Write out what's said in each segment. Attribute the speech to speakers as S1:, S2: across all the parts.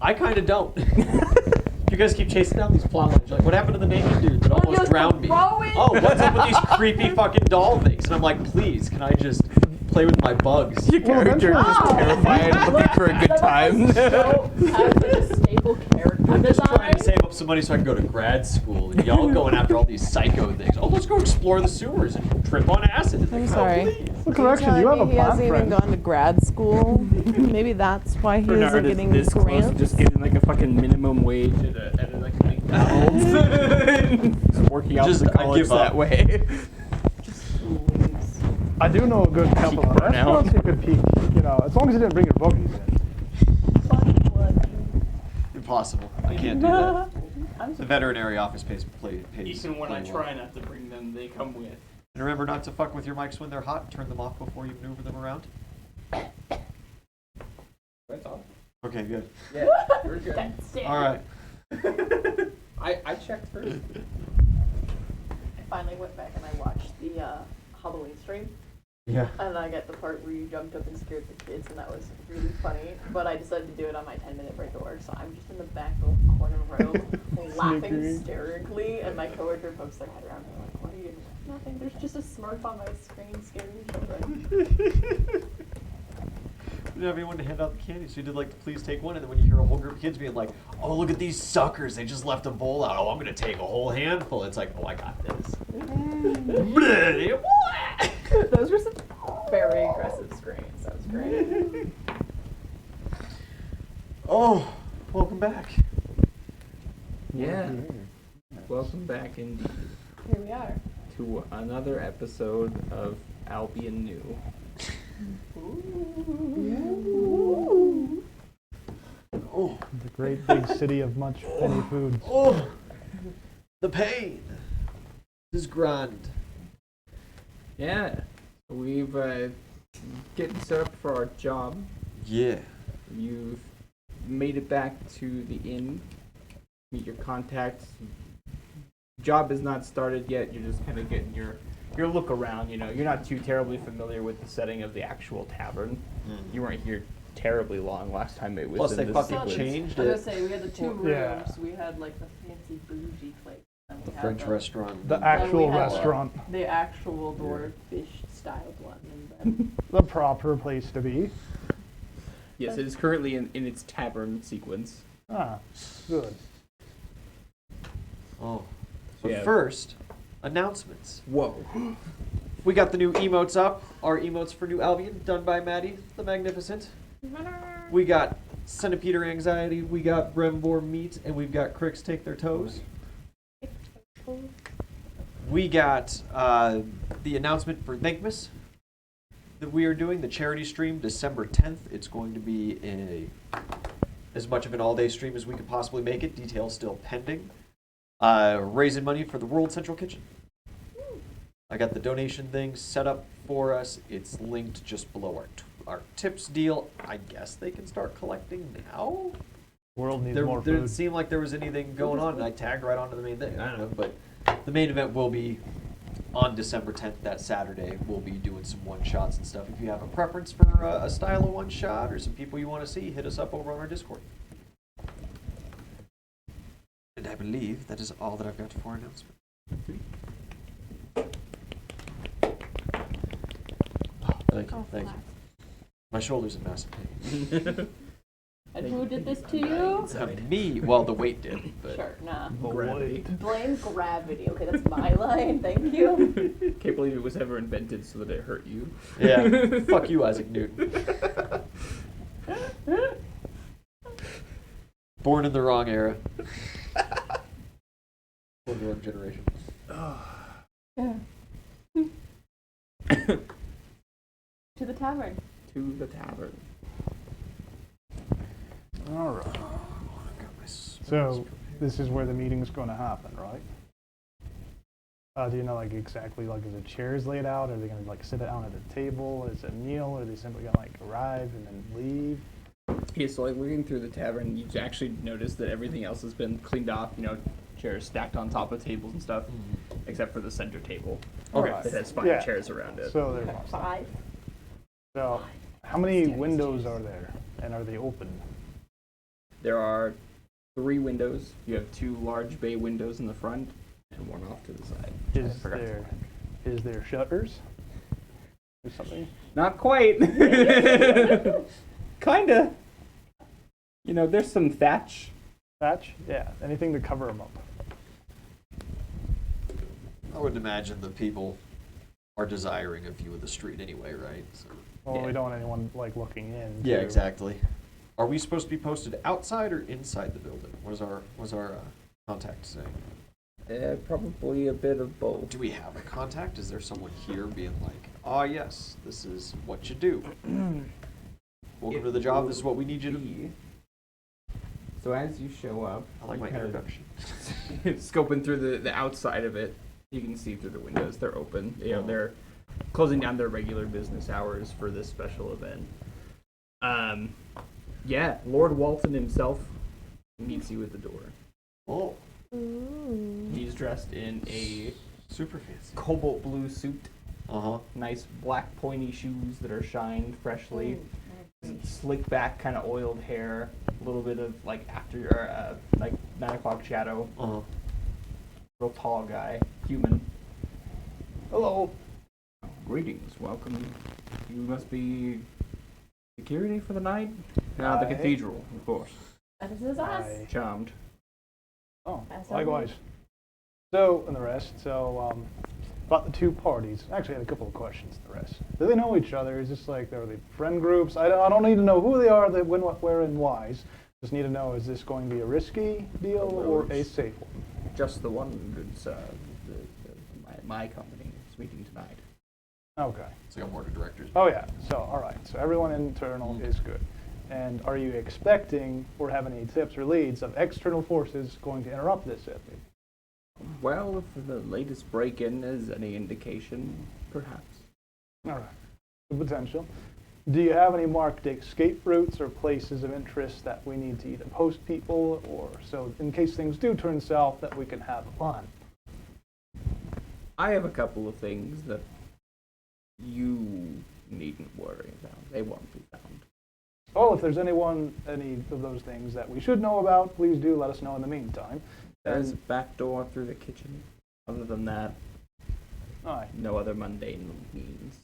S1: I kind of don't. You guys keep chasing down these plot lines. Like, what happened to the naked dude that almost drowned me? Oh, what's up with these creepy fucking doll things? And I'm like, please, can I just play with my bugs?
S2: Your character is just terrified, looking for a good time.
S3: So, as a staple character
S1: I'm just
S3: design.
S1: trying to save up some money so I can go to grad school. And y'all going after all these psycho things. Oh, let's go explore the sewers and trip on acid.
S4: I'm sorry.
S1: Please.
S5: Well, correction, you have a
S4: He
S5: plan,
S4: hasn't even
S5: friend.
S4: gone to grad school. Maybe that's why he
S2: Bernard
S4: isn't
S2: is
S4: getting
S2: this close to
S4: grants.
S2: just getting like a fucking minimum wage at like a McDonald's. Just working out
S1: Just,
S2: the
S1: I
S2: college
S1: give up.
S2: that way.
S5: I do know a good couple of
S2: burnout.
S5: restaurants you could peek, you know, as long as you didn't bring your bookies in.
S1: Impossible. I can't do that. The veterinary office pays.
S2: Even when I
S1: play
S2: try
S1: well.
S2: not to bring them, they come with.
S1: And remember not to fuck with your mics when they're hot. Turn them off before you maneuver them around.
S2: That's all.
S1: Okay, good.
S2: Yeah, we're good.
S3: That's it.
S1: All right.
S2: I checked first.
S3: I finally went back and I watched the Halloween stream.
S1: Yeah.
S3: And I got the part where you jumped up and scared the kids, and that was really funny. But I decided to do it on my 10-minute break at work, so I'm just in the back little corner room, laughing
S5: Snickering.
S3: hysterically. And my coworker pokes their head around and they're like, "What are you doing?" "Nothing. There's just a Smurf on my screen scaring children."
S1: We didn't have anyone to hand out the candy, so you did like the please take one, and then when you hear a whole group of kids being like, "Oh, look at these suckers! They just left a bowl out. Oh, I'm gonna take a whole handful." It's like, "Oh, I got this."
S3: Those were some very aggressive screams. That was great.
S1: Oh, welcome back.
S2: Yeah. Welcome back indeed
S3: Here we are.
S2: to another episode of Albion New.
S1: Oh,
S5: The great big city of much penny foods.
S1: oh, the pain. This is grand.
S2: Yeah. We've getting set up for our job.
S1: Yeah.
S2: You've made it back to the inn. Meet your contacts. Job is not started yet. You're just kind of getting your look around. You know, you're not too terribly familiar with the setting of the actual tavern. You weren't here terribly long last time it was.
S1: Plus,
S2: in
S1: they
S2: this
S1: fucking
S2: sequence.
S1: changed
S3: I was
S1: it.
S3: gonna say, we had the two rooms.
S5: Yeah.
S3: We had like the fancy bougie place. And we
S1: The
S3: had
S1: French restaurant.
S5: The
S3: we
S5: actual
S3: had
S5: restaurant.
S3: The actual dwarfish styled one. And then
S5: The proper place to be.
S2: Yes, it is currently in its tavern sequence.
S5: Ah, good.
S1: Oh. But
S2: Yeah.
S1: first, announcements.
S2: Whoa.
S1: We got the new emotes up. Our emotes for New Albion, done by Maddie the Magnificent. We got Centipede Anxiety, we got Bremvor Meat, and we've got Cricks Take Their Toes. We got the announcement for Thankmas that we are doing, the charity stream, December 10th. It's going to be as much of an all-day stream as we could possibly make it. Details still pending. Raising money for the World Central Kitchen. I got the donation thing set up for us. It's linked just below our tips deal. I guess they can start collecting now.
S5: World needs
S1: There
S5: more
S1: didn't
S5: food.
S1: seem like there was anything going on, and I tagged right onto the main thing. I don't know, but the main event will be on December 10th, that Saturday. We'll be doing some one-shots and stuff. If you have a preference for a style of one-shot or some people you want to see, hit us up over on our Discord. And I believe that is all that I've got for announcement. Thank you. My shoulder's in massive pain.
S3: and who did this to you?
S1: Me, well, the weight did, but
S3: Sure, nah.
S2: Gravity.
S3: Blame gravity. Okay, that's my line. Thank you.
S2: Can't believe it was ever invented so that it hurt you.
S1: yeah, fuck you, Isaac Newton. Born in the wrong era. Born in the wrong generation.
S3: To the tavern.
S2: To the tavern.
S5: All right. So this is where the meeting's going to happen, right? Do you know, like, exactly, like, is the chairs laid out? Are they going to, like, sit down at a table? Is it a meal? Or are they simply going to, like, arrive and then leave?
S2: Yeah, so like looking through the tavern, you actually notice that everything else has been cleaned off. You know, chairs stacked on top of tables and stuff, except for the center table.
S5: Okay.
S2: That has 5
S5: Yeah.
S2: chairs around it.
S5: So there's
S3: 5.
S5: So how many windows are there? And are they open?
S2: There are 3 windows. You have 2 large bay windows in the front and 1 off to the side. which I forgot to find.
S5: Is there shutters or something?
S2: Not quite. Kinda. You know, there's some thatch.
S5: Thatch? Yeah, anything to cover them up.
S1: I would imagine the people are desiring a view of the street anyway, right? So.
S5: Well,
S2: Yeah.
S5: we don't want anyone like looking in.
S1: Yeah,
S5: too.
S1: exactly. Are we supposed to be posted outside or inside the building? What is our contact saying?
S2: Probably a bit of both.
S1: Do we have a contact? Is there someone here being like, oh yes, this is what you do. Welcome to the job. This is what we need you to
S2: be. So as you show up,
S1: I like
S2: you
S1: my
S2: kinda
S1: introduction.
S2: scoping through the outside of it, you can see through the windows. They're open. You know, they're closing down their regular business hours for this special event. Yeah, Lord Walton himself meets you at the door.
S1: Oh,
S4: Ooh.
S2: He's dressed in a
S1: super fancy.
S2: cobalt blue suit,
S1: Uh-huh.
S2: nice black pointy shoes that are shined freshly,
S3: Mm.
S2: slick back, kind of oiled hair, a little bit of like like 9 o'clock shadow.
S1: Uh-huh.
S2: Real tall guy, human. Hello. Greetings, welcome. You must be security for the night? The
S5: Aye.
S2: cathedral, of course.
S3: That is us.
S5: Aye.
S2: Charmed.
S5: Oh,
S3: As
S5: likewise.
S3: always.
S5: So, and the rest. So, about the 2 parties. Actually, I had a couple of questions. The rest. Do they know each other? Is this like, are they friend groups? I don't need to know who they are, when, what, where, and whys. Just need to know, is this going to be a risky deal or a safe one?
S2: Just the one good sir. My company is meeting tonight.
S5: Okay.
S1: It's like a board of directors.
S5: Oh yeah. So, all right. So everyone internal is good. And are you expecting or have any tips or leads of external forces going to interrupt this evening?
S2: Well, if the latest break-in is any indication, perhaps.
S5: All right. The potential. Do you have any marked escape routes or places of interest that we need to either post people or so in case things do turn south that we can have fun?
S2: I have a couple of things that you needn't worry about. They won't be found.
S5: Well, if there's any of those things that we should know about, please do let us know in the meantime.
S2: There's a back door through the kitchen. Other than that,
S5: All right.
S2: no other mundane means.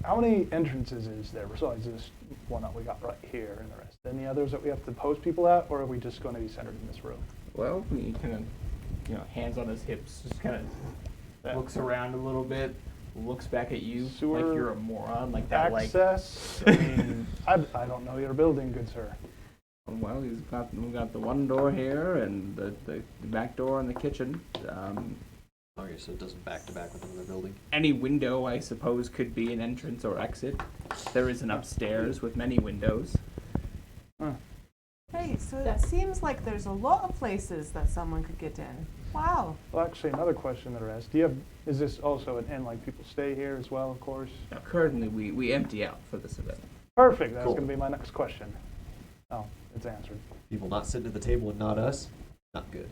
S5: How many entrances is there besides this one that we got right here and the rest? Any others that we have to post people at, or are we just going to be centered in this room?
S2: Well, he kind of, hands on his hips, just kind of looks around a little bit, looks back at you
S5: Sewer
S2: like you're a moron, like that.
S5: Access? I mean, I don't know your building, good sir.
S2: Well, we've got the one door here and the back door in the kitchen.
S1: Okay, so it doesn't back to back with another building.
S2: Any window, I suppose, could be an entrance or exit. There is an upstairs with many windows.
S5: Huh.
S4: Hey, so
S3: Yeah.
S4: it seems like there's a lot of places that someone could get in. Wow.
S5: Well, actually, another question that I asked. Is this also an inn, like people stay here as well, of course?
S2: Now, currently, we empty out for this event.
S5: Perfect, that's
S1: Cool.
S5: going to be my next question. Oh, it's answered.
S1: People not sitting at the table and not us. Not good.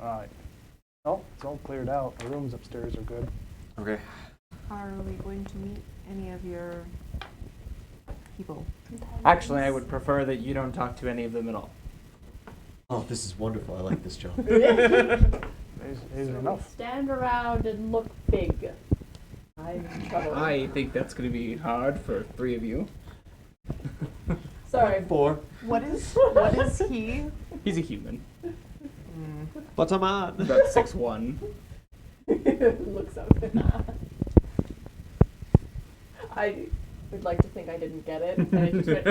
S5: All right. Oh, it's all cleared out. The rooms upstairs are good.
S1: Okay.
S4: Are we going to meet any of your people?
S2: Actually, I would prefer that you don't talk to any of them at all.
S1: Oh, this is wonderful. I like this job.
S5: Easy enough.
S3: Stand around and look big. I'm in trouble.
S2: I think that's going to be hard for 3 of you.
S3: Sorry.
S1: 4.
S4: What is he?
S2: He's a human,
S1: But I'm on.
S2: about 6'1".
S3: Looks up. I would like to think I didn't get it. And I just went,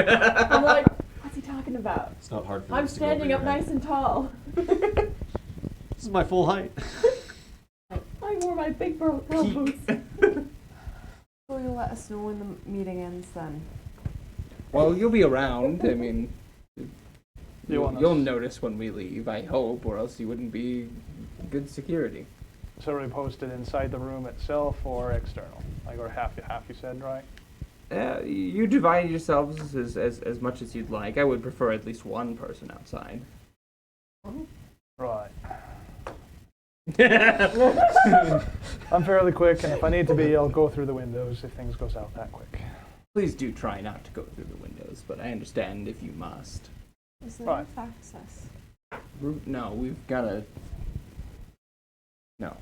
S3: I'm like, what's he talking about?
S1: It's not hard for
S3: I'm
S1: this to go over
S3: standing
S1: your
S3: up
S1: head.
S3: nice and tall.
S1: This is my full height.
S3: I wore my big bro boots.
S4: So you'll let us know when the meeting ends then.
S2: Well, you'll be around. I mean,
S5: want us-
S2: you'll notice when we leave, I hope, or else you wouldn't be good security.
S5: So are we posted inside the room itself or external? Like, or half you said, right?
S2: You divide yourselves as much as you'd like. I would prefer at least one person outside.
S5: Right. I'm fairly quick, and if I need to be, I'll go through the windows if things go south that quick.
S2: Please do try not to go through the windows, but I understand if you must.
S4: Is there
S5: Right.
S4: access?
S2: No, we've got a. No.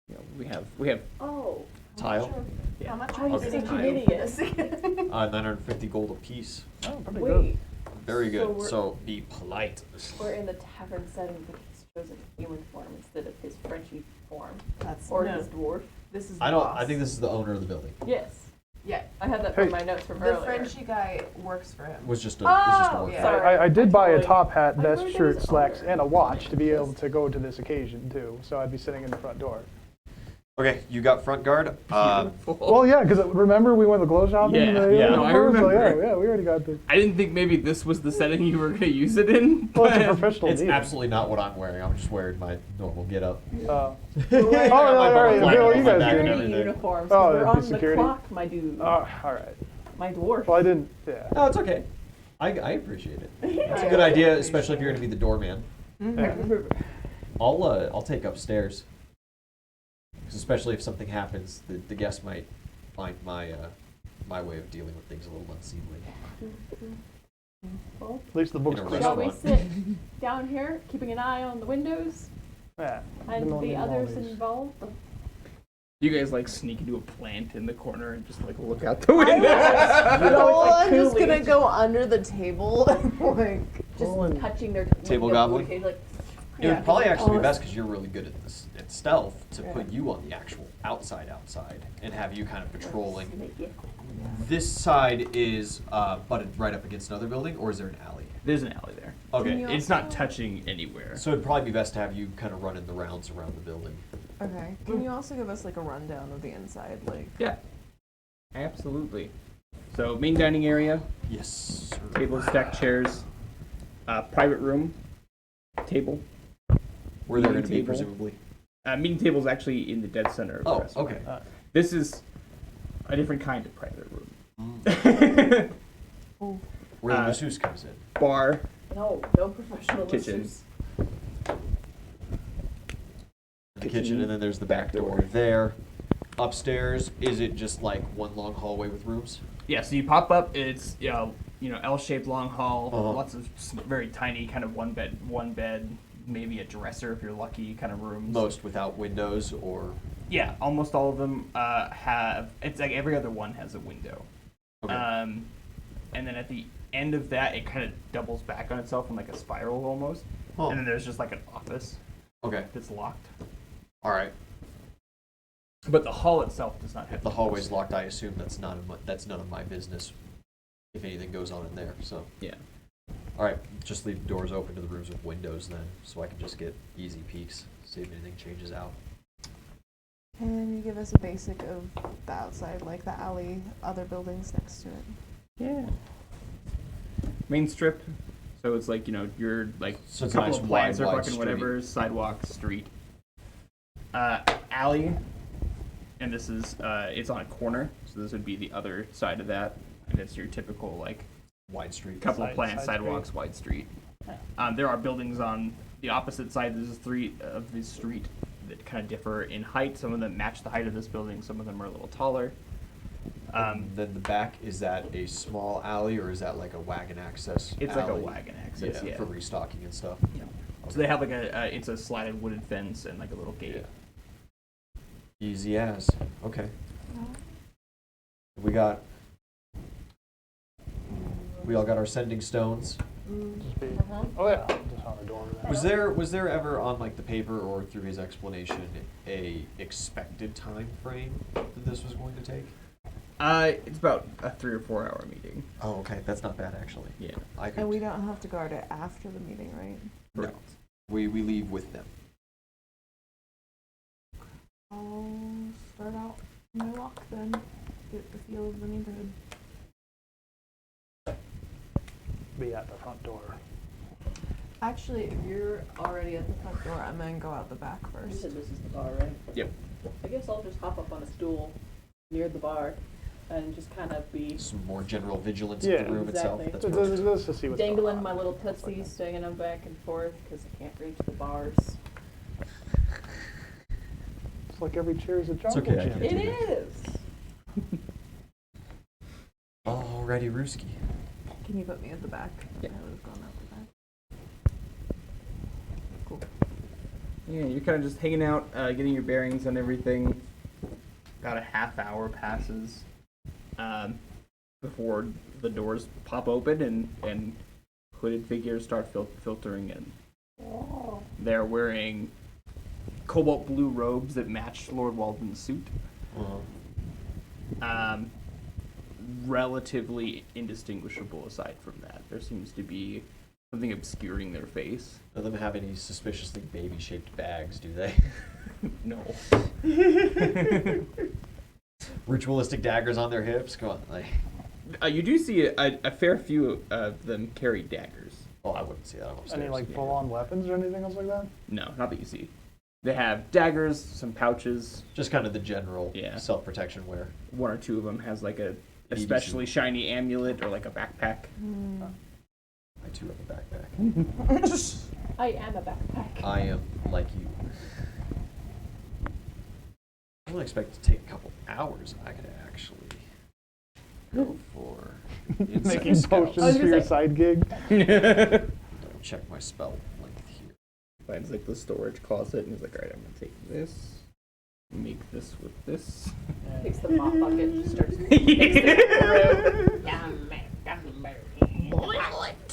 S2: Yeah, we have.
S3: Oh.
S1: Tile?
S2: Yeah.
S4: How much are
S3: I'm
S4: you
S3: such
S4: getting
S3: an idiot.
S1: 950 gold apiece.
S5: Oh, pretty
S3: Wait.
S5: good.
S1: Very
S3: So
S1: good.
S3: we're-
S1: So be polite.
S3: We're in the tavern setting, but he's chosen human form instead of his Frenchy form.
S4: That's
S3: Or
S4: no.
S3: his dwarf.
S4: This is.
S1: I
S4: the
S1: don't.
S4: boss.
S1: I think this is the owner of the building.
S3: Yes.
S4: Yeah.
S3: I had that
S5: Hey.
S3: from my notes from
S4: The
S3: earlier.
S4: Frenchy guy works for him.
S1: Was just a. was just a
S3: Oh,
S1: work
S4: yeah.
S1: for it.
S3: sorry.
S5: I did buy a
S3: totally-
S5: top hat,
S3: I
S5: vest,
S3: thought it
S5: shirt,
S3: was
S5: slacks,
S3: owner.
S5: and a watch to be able to go to this occasion too. So I'd be sitting in the front door.
S1: Okay, you got front guard.
S5: Well, yeah, because remember we went to clothes shopping.
S2: Yeah,
S5: and they-
S2: yeah, no, I
S5: so,
S2: remember.
S5: yeah, we already got the.
S2: I didn't think maybe this was the setting you were gonna use it in.
S5: Well, it's a
S2: but-
S5: professional
S1: It's
S5: meeting.
S1: absolutely not what I'm wearing. I'm just wearing my normal getup.
S5: Oh,
S3: We're wearing
S5: all
S3: our
S5: right,
S1: butterfly
S5: Bill,
S1: on
S5: you
S1: my
S5: guys
S1: back
S5: do.
S1: and
S3: security
S1: everything.
S3: uniforms.
S5: Oh,
S3: 'Cause we're
S5: that'd
S3: on
S5: be
S3: the
S5: security?
S3: clock, my dude.
S5: all right.
S3: My dwarf.
S5: Well, I didn't. Yeah.
S1: No, it's okay. I appreciate it. It's a
S4: I
S1: good idea,
S4: appreciate
S1: especially if you're going to be the doorman.
S5: Yeah.
S1: I'll take upstairs. 'Cause especially if something happens, the guest might find my my way of dealing with things a little unseemly.
S3: Well,
S5: At least the book's
S1: In a
S5: clean.
S3: shall we
S1: restaurant.
S3: sit down here, keeping an eye on the windows
S5: Yeah.
S3: and
S5: no
S3: the
S5: need
S3: others
S5: lollies.
S3: involved?
S2: You guys like sneak into a plant in the corner and just like look out the
S4: I
S2: window.
S4: well,
S3: like
S4: I'm just gonna
S3: Coolidge.
S4: go under the table and like.
S3: Just
S5: Well, and-
S3: touching their
S1: Table
S3: window
S1: goblin?
S3: occasionally, like,
S1: It would probably actually be
S3: Oh,
S1: best because you're really good at this at stealth to
S4: Yeah.
S1: put you on the actual outside and have you kind of patrolling.
S3: snake it.
S1: This side is butted right up against another building, or is there an alley?
S2: There's an alley there.
S4: Can
S1: Okay,
S4: you
S2: It's not
S4: also-
S2: touching anywhere.
S1: so it'd probably be best to have you kind of running the rounds around the building.
S4: Okay. Can you also give us like a rundown of the inside, like?
S2: Yeah. Absolutely. So main dining area,
S1: Yes, sir.
S2: tables, stacked chairs, private room, table.
S1: Where they're going
S2: meeting
S1: to be,
S2: table.
S1: presumably.
S2: Meeting table is actually in the dead center of the
S1: Oh,
S2: restaurant.
S1: okay.
S2: This is a different kind of private room.
S4: Oh.
S1: Where the
S2: Uh,
S1: masseuse comes in.
S2: Bar,
S3: No professional
S2: Kitchen.
S3: masseuse.
S1: The kitchen, and then there's the back door there. Upstairs, is it just like one long hallway with rooms?
S2: yeah. So you pop up. It's L-shaped long hall.
S1: Uh-huh.
S2: Lots of very tiny kind of one bed, maybe a dresser if you're lucky kind of rooms.
S1: Most without windows, or
S2: Yeah, almost all of them have. It's like every other one has a window.
S1: okay.
S2: And then at the end of that, it kind of doubles back on itself in like a spiral almost.
S1: Huh.
S2: And then there's just like an office
S1: Okay.
S2: that's locked.
S1: All right.
S2: But the hall itself does not have.
S1: If the hallway's locked, I assume that's none of my business. If anything goes on in there, so.
S2: Yeah.
S1: All right, just leave doors open to the rooms with windows then, so I can just get easy peeks, see if anything changes out.
S4: Can you give us a basic of the outside, like the alley, other buildings next to it?
S2: Yeah. Main strip. So it's like you're like
S1: So
S2: a
S1: it's a
S2: couple
S1: nice
S2: of plants or
S1: wide
S2: fucking whatever, sidewalk, street. Alley. And this is it's on a corner, so this would be the other side of that, and it's your typical like
S1: Wide street.
S2: couple of
S5: Side-
S2: plants,
S5: side
S2: sidewalks, wide street. There are buildings on the opposite side of the street that kind of differ in height. Some of them match the height of this building. Some of them are a little taller.
S1: Then the back, is that a small alley, or is that like a wagon access
S2: It's like a
S1: alley?
S2: wagon access, yeah.
S1: For restocking and stuff.
S2: Yeah. So they have like it's a slatted wooden fence and like a little gate.
S1: Yeah. Easy as. Okay. We all got our sending stones.
S5: Just be,
S3: Uh-huh.
S5: oh yeah, just on the door.
S1: Was there ever on like the paper or through his explanation a expected time frame that this was going to take?
S2: It's about a 3 or 4 hour meeting.
S1: Oh, okay, that's not bad actually.
S2: Yeah.
S1: I could.
S4: And we don't have to guard it after the meeting, right?
S1: No. We leave with them.
S4: I'll start out my walk then. Get the feel of the neighborhood.
S5: Be at the front door.
S4: Actually, if you're already at the front door, I'm gonna go out the back
S3: You
S4: first.
S3: said this is the bar, right?
S2: Yep.
S3: I guess I'll just hop up on a stool near the bar and just kind of be
S1: Some more general vigilance
S5: Yeah.
S1: of the room itself.
S3: Exactly.
S1: That's
S5: Just,
S1: perfect.
S5: just to see what's going
S3: dangling
S5: on.
S3: my little
S5: Stuff like
S3: tootsies,
S5: that.
S3: swinging them back and forth because I can't reach the bars.
S5: It's like every chair is a jungle
S1: okay, I
S5: gym.
S1: can't.
S3: It is.
S1: Alrighty, Rooski.
S4: Can you put me at the back?
S2: Yeah.
S4: I would have gone out the back.
S2: Cool. Yeah, you're kind of just hanging out, getting your bearings on everything. About a half hour passes before the doors pop open and hooded figures start filtering in.
S3: Oh.
S2: They're wearing cobalt blue robes that match Lord Walden's suit. Relatively indistinguishable aside from that. There seems to be something obscuring their face.
S1: None of them have any suspiciously baby-shaped bags, do they?
S2: No.
S1: Ritualistic daggers on their hips? Come on, like...
S2: You do see a fair few of them carry daggers.
S1: Oh, I wouldn't see that. I'm upstairs.
S5: Any like full-on weapons or anything else like that?
S2: No, not that you see. They have daggers, some pouches.
S1: Just kind of the general
S2: Yeah.
S1: self-protection wear.
S2: One or two of them has like a
S1: EDC.
S2: especially shiny amulet or like a backpack.
S1: I too have a backpack.
S3: I am a backpack.
S1: I am like you. I don't expect it to take a couple hours. I could actually go for
S5: Making
S1: insect scouts.
S5: potions for your side gig.
S1: Double check my spell length here.
S2: Finds like the storage closet and he's like, alright, I'm gonna take this, make this with this.
S3: Takes the mop bucket and just starts mixing it through.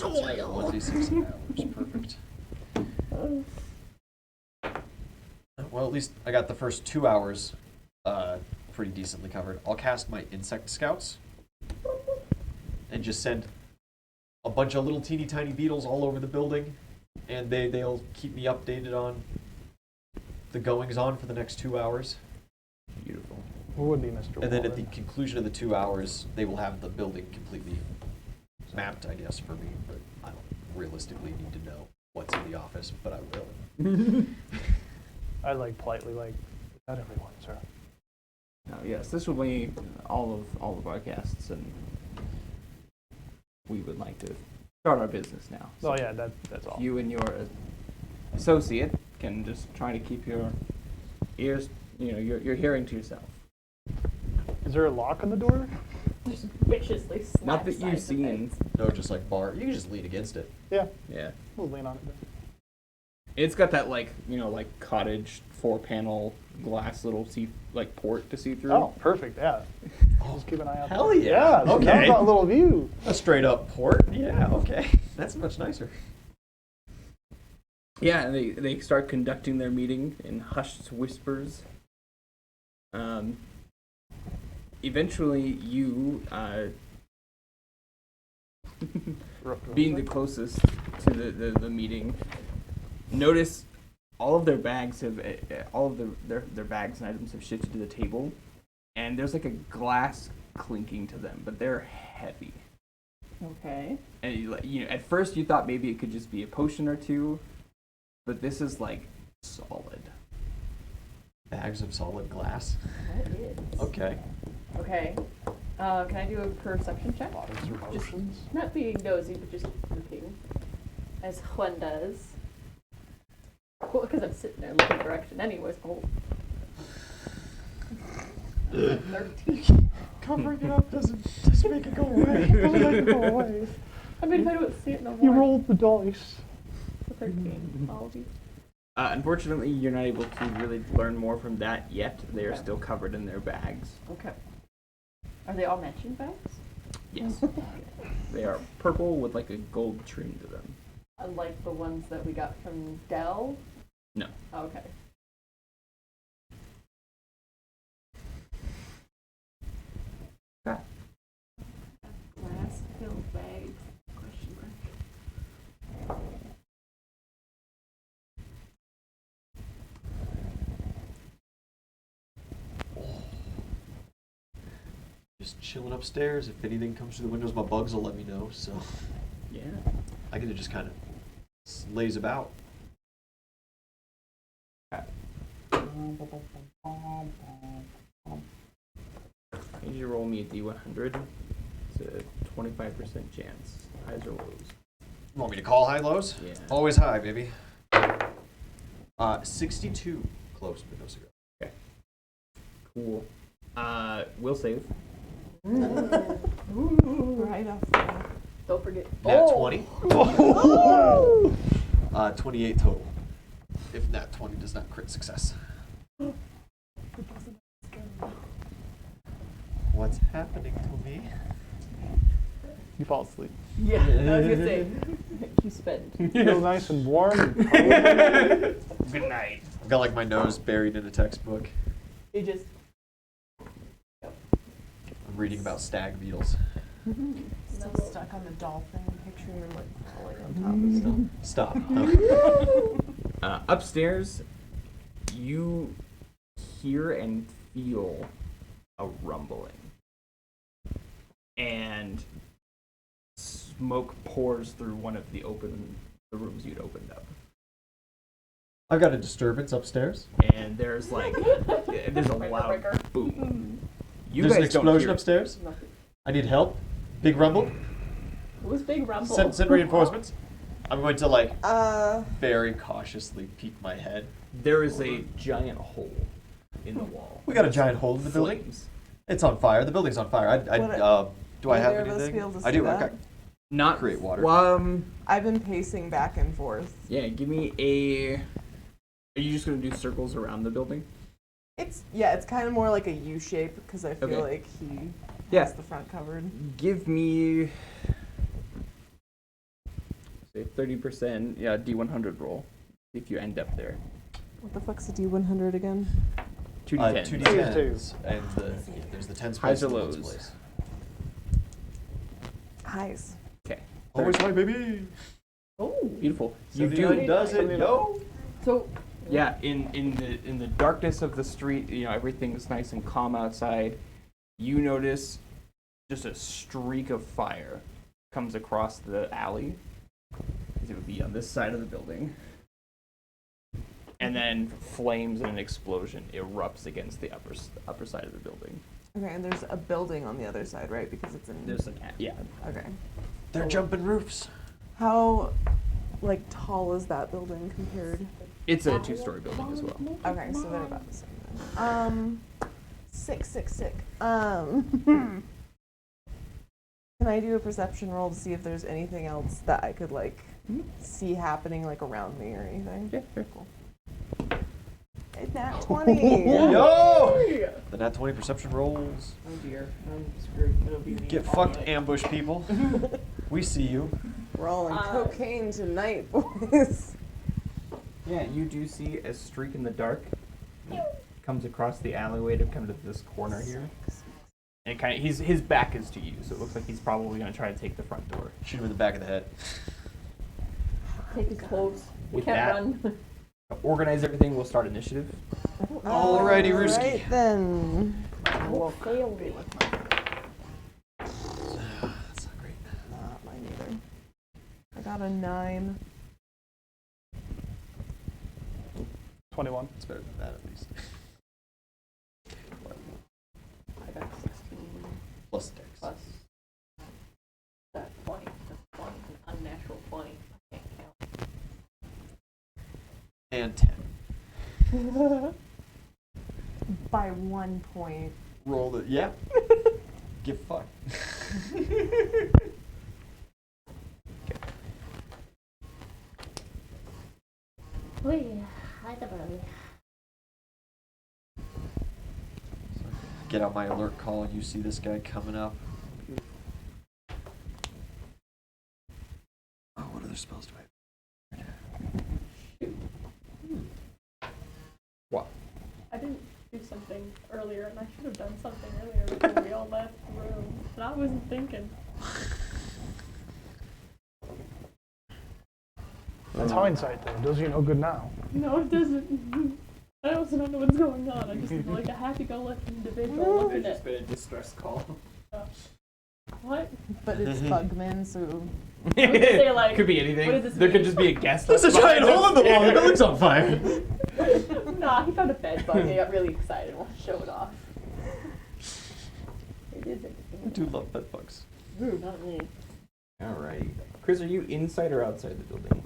S1: 1d6 hours. Perfect. Well, at least I got the first 2 hours pretty decently covered. I'll cast my insect scouts and just send a bunch of little teeny tiny beetles all over the building, and they'll keep me updated on the goings on for the next 2 hours.
S2: Beautiful.
S5: Who would be Mr.
S1: And then at
S5: Walden?
S1: the conclusion of the 2 hours, they will have the building completely mapped, I guess, for me. But I don't realistically need to know what's in the office, but I will.
S5: I'd like politely like, is that everyone, sir?
S2: Yes, this will be all of our guests, and we would like to start our business now.
S5: Oh yeah, that's all.
S2: You and your associate can just try to keep your ears, your hearing to yourself.
S5: Is there a lock on the door?
S3: Just viciously slap
S2: Not that you've
S3: sides of
S2: seen.
S3: things.
S1: No, just like bar. You can just lean against it.
S5: Yeah,
S2: Yeah.
S5: we'll lean on it then.
S2: It's got that like cottage 4-panel glass little port to see through.
S5: Oh, perfect, yeah. Just keep an eye out.
S1: Hell
S5: there.
S1: yeah,
S5: so
S1: okay.
S5: now I've got a little view.
S1: A straight up port. Yeah, okay. That's much nicer.
S2: Yeah, and they start conducting their meeting in hushed whispers. Eventually, you, being the closest to the meeting, notice all of their bags have all of their bags and items have shifted to the table, and there's like a glass clinking to them, but they're heavy.
S3: Okay.
S2: And at first you thought maybe it could just be a potion or two, but this is like solid.
S1: Bags of solid glass.
S3: That is.
S1: Okay.
S3: Okay. Can I do a perception check?
S5: Bodies or potions?
S3: Not being nosy, but just looking. As Juan does. Well, because I'm sitting there looking direction anyways. Oh. 13.
S1: Covering it up doesn't make it go away.
S5: Doesn't make it go away.
S3: I mean, if I don't see it no more.
S5: You rolled the dice.
S3: 13. All of you.
S2: Unfortunately, you're not able to really learn more from that yet. They are still covered in their bags.
S3: Okay. Are they all matching bags?
S2: Yes. They are purple with like a gold trim to them.
S3: Unlike the ones that we got from Dell?
S2: No.
S3: Oh, okay.
S2: Okay.
S3: Glass filled bags? Question mark.
S1: Just chilling upstairs. If anything comes through the windows, my bugs will let me know. So
S2: Yeah.
S1: I get to just kind of laze about.
S2: Need you roll me a D100. It's a 25% chance. Highs or lows.
S1: You want me to call high lows?
S2: Yeah.
S1: Always high, baby. 62. Close, but no cigar.
S2: Okay. Cool. Will save.
S4: Right off the
S3: Don't forget.
S1: Nat
S3: oh.
S1: 20. 28 total. If nat 20 does not crit success. What's happening to me?
S2: You fall asleep.
S3: Yeah, I was gonna say. You spend.
S5: Feel nice and warm. And cozy.
S2: Good night.
S1: I've got like my nose buried in a textbook.
S3: It just.
S1: I'm reading about stag beetles.
S4: Still stuck on the dolphin picture, like falling on top of stuff.
S1: Stop.
S2: Upstairs, you hear and feel a rumbling. And smoke pours through one of the rooms you'd opened up.
S1: I've got a disturbance upstairs.
S2: And there's like, there's a loud boom. You
S1: There's an
S2: guys don't
S1: explosion
S2: hear it.
S1: upstairs.
S3: Nothing.
S1: I need help. Big rumble.
S3: It was big rumble.
S1: Send reinforcements. I'm going to like
S4: Uh,
S1: very cautiously peek my head.
S2: There is a giant hole in the wall.
S1: We got a giant hole in the building.
S2: Flames.
S1: It's on fire. The building's on fire. Do I
S4: Would
S1: have
S4: either of us
S1: anything?
S4: be able to
S1: I
S4: see
S1: do.
S4: that?
S1: Okay.
S2: Not
S1: Create water.
S4: I've been pacing back and forth.
S2: Yeah, give me a. Are you just gonna do circles around the building?
S4: It's kind of more like a U shape because I feel
S2: Okay.
S4: like he
S2: Yeah.
S4: has the front covered.
S2: Give me. Say 30%. Yeah, D100 roll. If you end up there.
S4: What the fuck's a D100 again?
S2: 2d10.
S1: 2d10s. And there's the 10s
S2: Highs
S1: place
S2: or
S1: and the ones
S2: lows?
S1: place.
S4: Highs.
S2: Okay.
S1: Always high, baby.
S3: Oh.
S2: Beautiful. You
S1: 79
S2: do.
S1: does it, yo.
S3: So.
S2: Yeah, in the darkness of the street, everything's nice and calm outside. You notice just a streak of fire comes across the alley. It would be on this side of the building. And then flames and an explosion erupts against the upper side of the building.
S4: Okay, and there's a building on the other side, right? Because it's in.
S2: There's yeah.
S4: Okay.
S1: They're jumping roofs.
S4: How, like, tall is that building compared?
S2: It's a 2-story building as well.
S4: Okay, so they're about the same then. Sick. Can I do a perception roll to see if there's anything else that I could, like, see happening, like, around me or anything?
S2: Yeah, very cool.
S4: It's nat 20!
S1: Yo! The nat 20 perception rolls.
S3: Oh dear, I'm screwed. It'll be me.
S1: Get fucked, ambush people. We see you.
S4: We're all on cocaine tonight, boys.
S2: Yeah, you do see a streak in the dark. Comes across the alleyway to come to this corner here. And his back is to you, so it looks like he's probably going to try to take the front door.
S1: Shoot him in the back of the head.
S3: Take his clothes. We
S2: With
S3: can't
S2: that-
S3: run.
S2: Organize everything, we'll start initiative.
S1: Alrighty, Rooski.
S4: Alright then.
S3: We'll fail me.
S1: That's not great.
S4: Not mine either. I got a 9.
S5: 21.
S1: It's better than that at least.
S3: I got 16
S1: Plus dex.
S3: plus that 20. That's 20. An unnatural 20. I can't count.
S1: And 10.
S4: By 1 point.
S1: Roll it. Yeah. Get fucked. Get out my alert call and you see this guy coming up. Oh, what other spells do I have?
S2: What?
S6: I didn't do something earlier, and I should have done something earlier before we all left the room. And I wasn't thinking.
S5: That's hindsight, though. Does you no good now.
S6: No, it doesn't. I also don't know what's going on. I'm just like a happy-go-lucky individual looking at
S2: been a distress call.
S6: what?
S4: But it's Bugman, so.
S6: I was gonna say, like,
S2: Could be anything.
S6: what does this
S2: There could
S6: mean?
S2: just be a guest.
S1: There's a
S2: left
S1: giant
S2: behind
S1: hole in the wall. The
S2: us.
S1: building's on fire.
S3: Nah, he found a bed bug. He got really excited and wanted to show it off. It is
S1: I do love bed bugs.
S3: not me.
S2: Alright. Chris, are you inside or outside the building?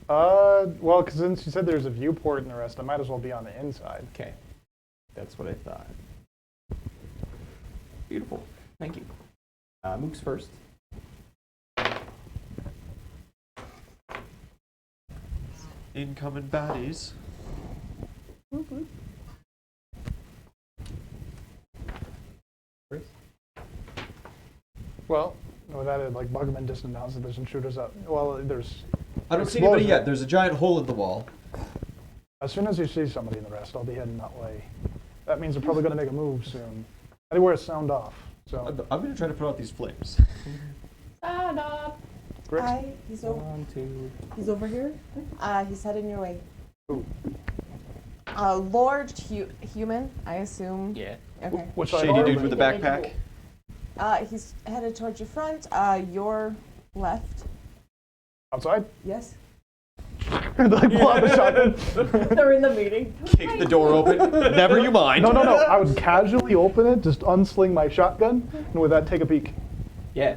S5: Well, because since you said there's a viewport and the rest, I might as well be on the inside.
S2: Okay. That's what I thought. Beautiful. Thank you. Mook's first.
S1: Incoming baddies.
S2: Chris?
S5: Well, with that, like, Bugman just announced that there's some shooters up. Well, there's...
S1: I don't see anybody
S5: explosion.
S1: yet. There's a giant hole in the wall.
S5: As soon as you see somebody in the rest, I'll be heading that way. That means they're probably going to make a move soon. Anywhere sound off. So,
S1: I'm going to try to put out these flames.
S6: Stand up.
S5: Chris?
S4: Hi, he's over.
S2: 1, 2.
S4: He's over here. He's heading your way.
S5: Who?
S4: Lord Human, I assume.
S2: Yeah.
S4: Okay.
S5: Which side
S1: Shady
S5: are
S1: dude
S5: they?
S1: with the backpack.
S4: He's headed towards your front. Your left.
S5: Outside?
S4: Yes.
S5: Like, pull out the shotgun.
S6: They're in the meeting.
S1: Kick the door open. Never you mind.
S5: No. I would casually open it, just unsling my shotgun, and with that, take a peek.
S2: Yeah.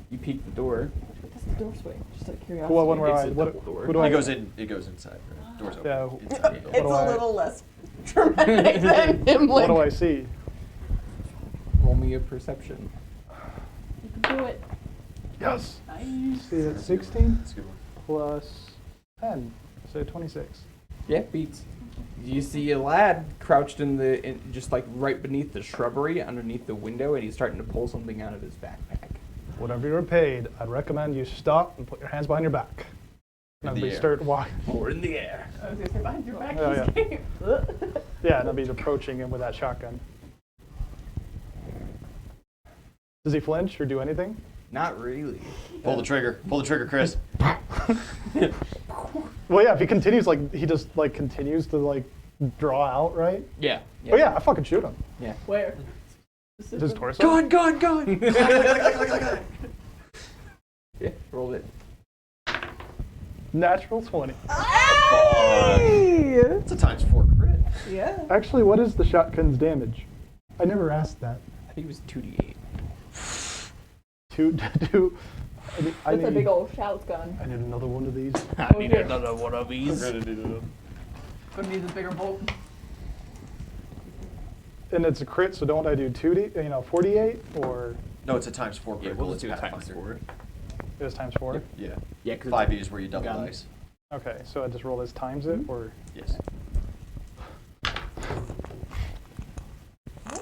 S2: You peek the door.
S6: What does the door swing? Just out of curiosity.
S5: Well, when we're
S2: It's a
S5: what,
S2: double door.
S5: who do I
S1: It goes in. It goes inside. Right? Door's open.
S5: Yeah.
S1: Inside.
S4: It's
S5: What do
S4: a
S5: I-
S4: little less dramatic than him.
S5: What do
S4: Like,
S5: I see?
S2: Roll me a perception.
S6: You can do it.
S5: Yes.
S6: Nice.
S5: See, that's 16
S1: That's a good one.
S5: plus 10, so 26.
S2: Yeah, beats. You see a lad crouched just like right beneath the shrubbery underneath the window, and he's starting to pull something out of his backpack.
S5: Whatever you're paid, I'd recommend you stop and put your hands behind your back.
S1: In
S5: And
S1: the
S5: we
S1: air.
S5: start walking.
S2: Or in the air.
S6: I was gonna say behind your back.
S5: Yeah,
S6: he's getting-
S5: Yeah, and I'll be approaching him with that shotgun. Does he flinch or do anything?
S2: Not really.
S1: Pull the trigger. Pull the trigger, Chris.
S5: Well, yeah, if he continues, like, he just, like, continues to, like, draw out, right?
S2: Yeah.
S5: Oh, yeah, I fucking shoot him.
S2: Yeah.
S6: Where?
S5: His torso.
S1: Gun!
S2: Yeah. Rolled it.
S5: Natural 20.
S4: hey!
S1: It's a _4 crit.
S4: Yeah.
S5: Actually, what is the shotgun's damage? I never asked that.
S2: I think it was 2d8.
S5: Two. I
S6: That's a
S5: need,
S6: big old shotgun.
S5: I need another one of these.
S2: I
S6: need
S2: another one of these.
S6: Gonna need the bigger bolt.
S5: And it's a crit, so don't I do 48, or
S1: No, it's a ×4
S2: Yeah,
S1: critical.
S2: we'll
S1: It's
S2: do it times
S1: Pathfinder.
S2: 4.
S5: it is times 4?
S1: Yeah.
S2: Yeah, because
S1: 5e is where you double
S2: gun.
S1: dice.
S5: Okay, so I just roll this times it, or
S1: Yes.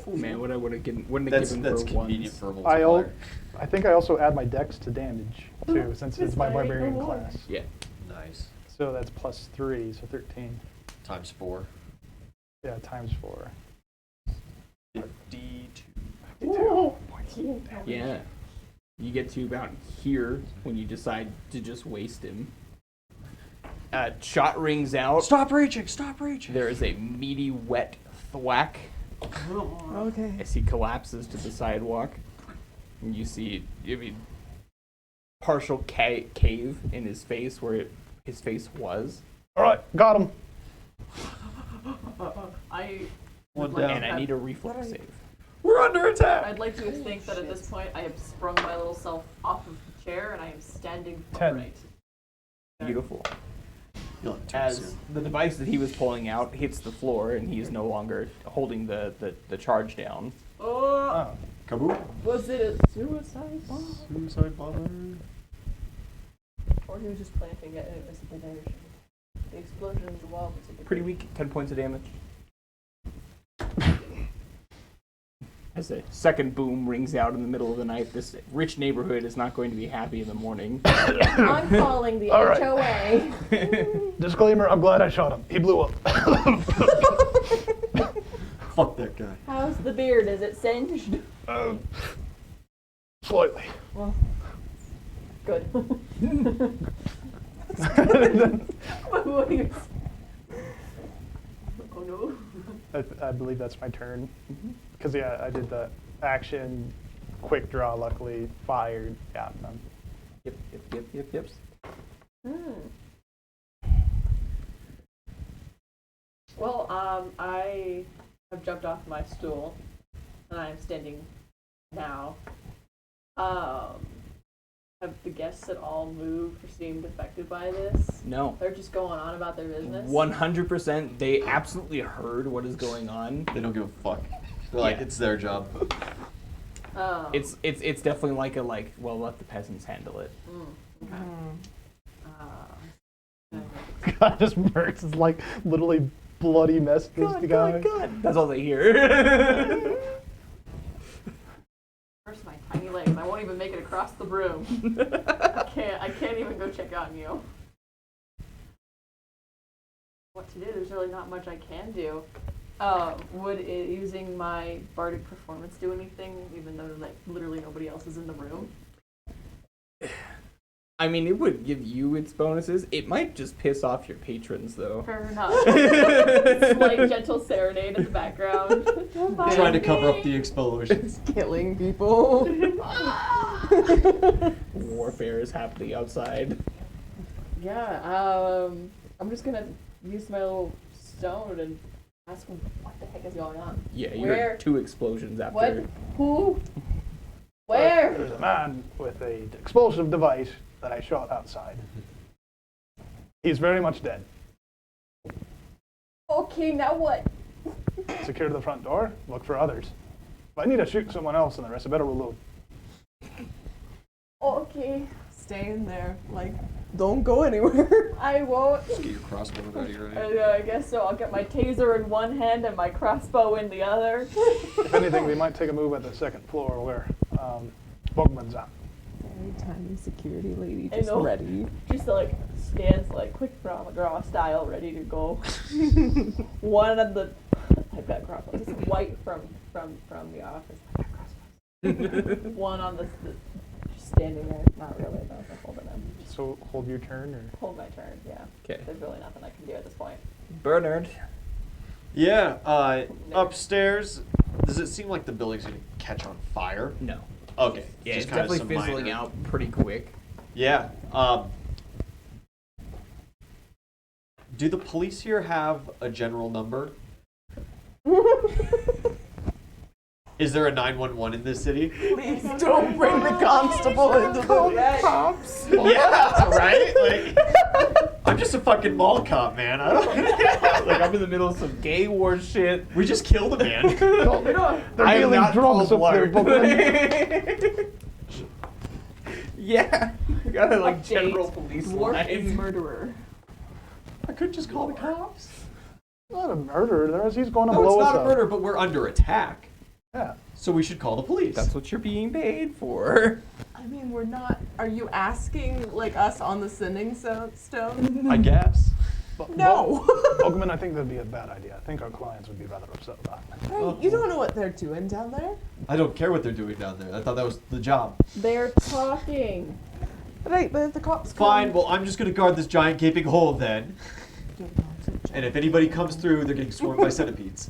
S2: Oh man, what I would have given, wouldn't have
S1: That's
S2: given for
S1: convenient
S2: ones.
S1: for a
S5: I
S1: multiplier.
S5: I think I also add my dex to damage too, since it's my
S6: This guy ain't
S5: barbarian
S6: no more.
S5: class.
S2: Yeah.
S1: Nice.
S5: So that's +3, so 13.
S1: ×4.
S5: Yeah, times 4.
S1: 52.
S6: Whoa.
S2: Yeah. You get to about here when you decide to just waste him. Shot rings out.
S1: Stop reaching! Stop reaching!
S2: There is a meaty, wet thwack
S4: Okay.
S2: as he collapses to the sidewalk. And you see, partial cave in his face where his face was.
S5: All right, got him.
S6: I
S1: One
S6: would like
S1: down.
S2: And
S6: to
S2: I
S6: have-
S2: need a reflex
S4: What are you-
S2: save.
S1: We're under attack!
S3: I'd like to think that at this point I have sprung my little self off of the chair and I am standing
S5: 10.
S3: upright.
S2: Beautiful.
S1: You'll have to
S2: As
S1: soon.
S2: the device that he was pulling out hits the floor and he is no longer holding the charge down.
S3: Oh,
S5: Oh.
S1: Kaboom!
S6: Was it a suicide bomb?
S1: Suicide bomber.
S6: Or he was just planting it and it was the diversion? The explosion in the wall was a good
S2: Pretty weak, 10 points of damage. As a second boom rings out in the middle of the night, this rich neighborhood is not going to be happy in the morning.
S6: I'm calling the
S5: All right.
S6: HOA.
S5: Disclaimer, I'm glad I shot him. He blew up.
S1: Fuck that guy.
S6: How's the beard? Is it singed?
S5: Slightly.
S6: Well, good. What do you- oh no.
S5: I believe that's my turn. Because, yeah, I did the action, quick draw, luckily, fired, got them.
S2: Yep.
S3: well, I have jumped off my stool and I am standing now. Have the guests at all moved or seemed affected by this?
S2: No.
S3: They're just going on about their business?
S2: 100%. They absolutely heard what is going on.
S1: They don't give a fuck. They're like,
S2: Yeah.
S1: it's their job.
S2: It's definitely well, let the peasants handle it.
S3: Okay.
S5: guy just bursts. It's like literally bloody mess. This guy.
S2: God. That's all they hear.
S3: First, my tiny legs. I won't even make it across the room. I can't even go check on you. What to do? There's really not much I can do. Would using my bardic performance do anything, even though like literally nobody else is in the room?
S2: I mean, it would give you its bonuses. It might just piss off your patrons, though.
S3: Fair enough. Slight gentle serenade in the background.
S1: Trying to cover up the explosions.
S4: Killing people.
S2: Warfare is happening outside.
S3: Yeah. I'm just gonna use my little stone and ask him what the heck is going on.
S2: Yeah, you
S3: Where?
S2: heard 2 explosions after.
S3: What? Who? Where?
S5: There's a man with a explosive device that I shot outside. He's very much dead.
S3: Okay, now what?
S5: Secure the front door. Look for others. If I need to shoot someone else in the rest, I better reload.
S3: Okay,
S4: Stay in there. Like, don't go anywhere.
S3: I won't.
S1: Just get your crossbow ready, right?
S3: I guess so. I'll get my taser in one hand and my crossbow in the other.
S5: If anything, we might take a move at the second floor where Bogman's at.
S4: Very tiny security lady,
S3: I
S4: just
S3: know.
S4: ready.
S3: Just like stands like quick draw style, ready to go. One of the I've got crossbow. It's white from the office. I've got crossbows. One on the just standing there. Not really though. I'm holding them. Just
S5: So hold your turn, or
S3: hold my turn. Yeah.
S2: Okay.
S3: There's really nothing I can do at this point.
S2: Bernard.
S1: Yeah, upstairs, does it seem like the building's gonna catch on fire?
S2: No.
S1: Okay.
S2: Yeah,
S1: just
S2: it's
S1: kinda
S2: definitely
S1: some
S2: fizzling
S1: minor-
S2: out pretty quick.
S1: Yeah. Do the police here have a general number? Is there a 911 in this city?
S4: Please don't bring the constable into the cops.
S1: Yeah, right? Like, I'm just a fucking mall cop, man. I don't.
S2: Like, I'm in the middle of some gay war shit.
S1: We just killed a man.
S5: they're
S2: I am
S5: dealing
S2: not
S5: drugs
S2: Paul
S5: up there,
S2: Blart.
S5: Bogman.
S2: Yeah. You gotta like
S3: Update.
S2: general police
S3: Dwarf is
S2: line.
S3: murderer.
S1: I could just call the cops.
S5: Not a murder. He's going to
S1: No,
S5: blow
S1: it's
S5: us
S1: not a
S5: up.
S1: murder, but we're under attack.
S5: Yeah.
S1: So we should call the police.
S2: That's what you're being paid for.
S4: I mean, we're not. Are you asking like us on the sending stone?
S1: I guess.
S4: No.
S5: Bogman, I think that'd be a bad idea. I think our clients would be rather upset about it.
S4: Hey, you don't know what they're doing down there.
S1: I don't care what they're doing down there. I thought that was the job.
S3: They're talking.
S4: Right, but if the cops
S1: Fine,
S4: come,
S1: well, I'm just going to guard this giant gaping hole then. And if anybody comes through, they're getting swarmed by centipedes.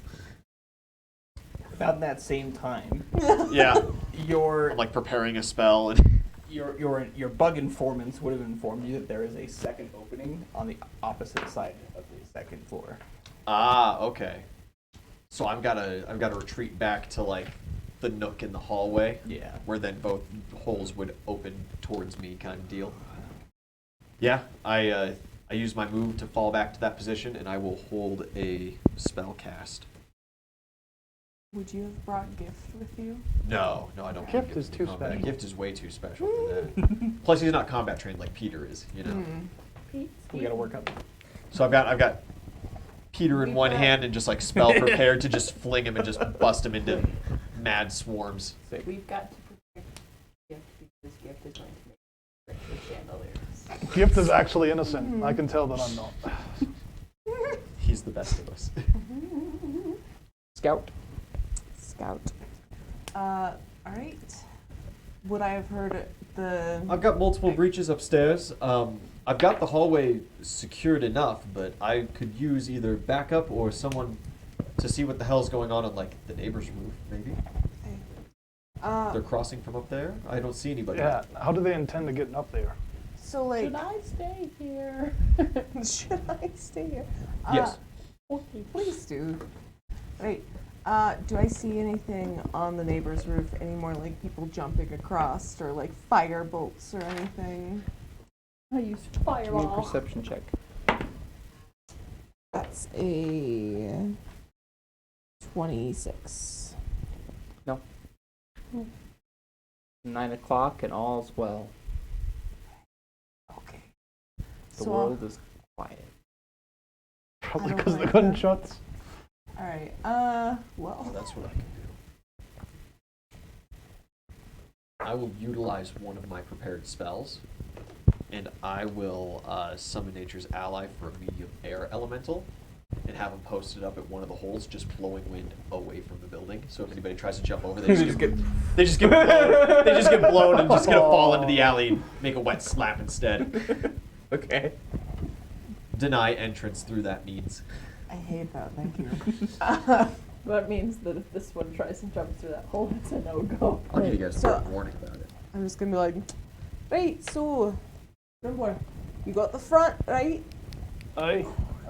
S2: About that same time,
S1: Yeah.
S2: your
S1: I'm like preparing a spell and
S2: your bug informants would have informed you that there is a second opening on the opposite side of the second floor.
S1: Ah, okay. So I've got to retreat back to like the nook in the hallway
S2: Yeah.
S1: where then both holes would open towards me kind of deal. Yeah, I use my move to fall back to that position and I will hold a spell cast.
S4: would you have brought gift with you?
S1: No, I don't.
S5: Gift
S1: think
S5: is too
S1: combat.
S5: special.
S1: Gift is way too special for that. Plus, he's not combat trained like Peter is, you know.
S2: We gotta work up.
S1: So I've got Peter in one hand and just like spell prepared to just fling him and just bust him into mad swarms.
S3: We've got to protect Gift because Gift is going to make breakfast chandeliers.
S5: Gift is actually innocent. I can tell that I'm not.
S1: He's the best of us.
S2: Scout.
S4: Scout. All right. Would I have heard the?
S1: I've got multiple breaches upstairs. I've got the hallway secured enough, but I could use either backup or someone to see what the hell's going on like the neighbor's roof, maybe. They're crossing from up there. I don't see anybody.
S5: Yeah. How do they intend to get up there?
S4: So like,
S3: Should I stay here?
S4: should I stay here?
S1: Yes.
S3: Okay,
S4: Please do. Right. Do I see anything on the neighbor's roof? Any more like people jumping across or like fire bolts or anything?
S3: I used
S2: Give me a
S3: fireball.
S2: perception check.
S4: That's a 26.
S2: No. 9 o'clock and all's well.
S4: Okay.
S2: The
S4: So
S2: world is quiet.
S5: Probably
S4: don't
S5: because of the
S4: like that.
S5: gunshots.
S4: All right.
S1: Oh,
S4: Well.
S1: that's what I can do. I will utilize one of my prepared spells, and I will summon Nature's Ally for a medium air elemental, and have them posted up at one of the holes, just blowing wind away from the building. So if anybody tries to jump over, they just get blown. They just get blown and just gonna fall into the alley and make a wet slap instead.
S2: Okay.
S1: Deny entrance through that means.
S4: I hate that. Thank you.
S3: That means that if this one tries to jump through that hole, it's a no-go.
S1: I'll give you guys a
S4: So-
S1: warning about it.
S4: I'm just gonna be like, right. So, remember, you got the front, right?
S5: I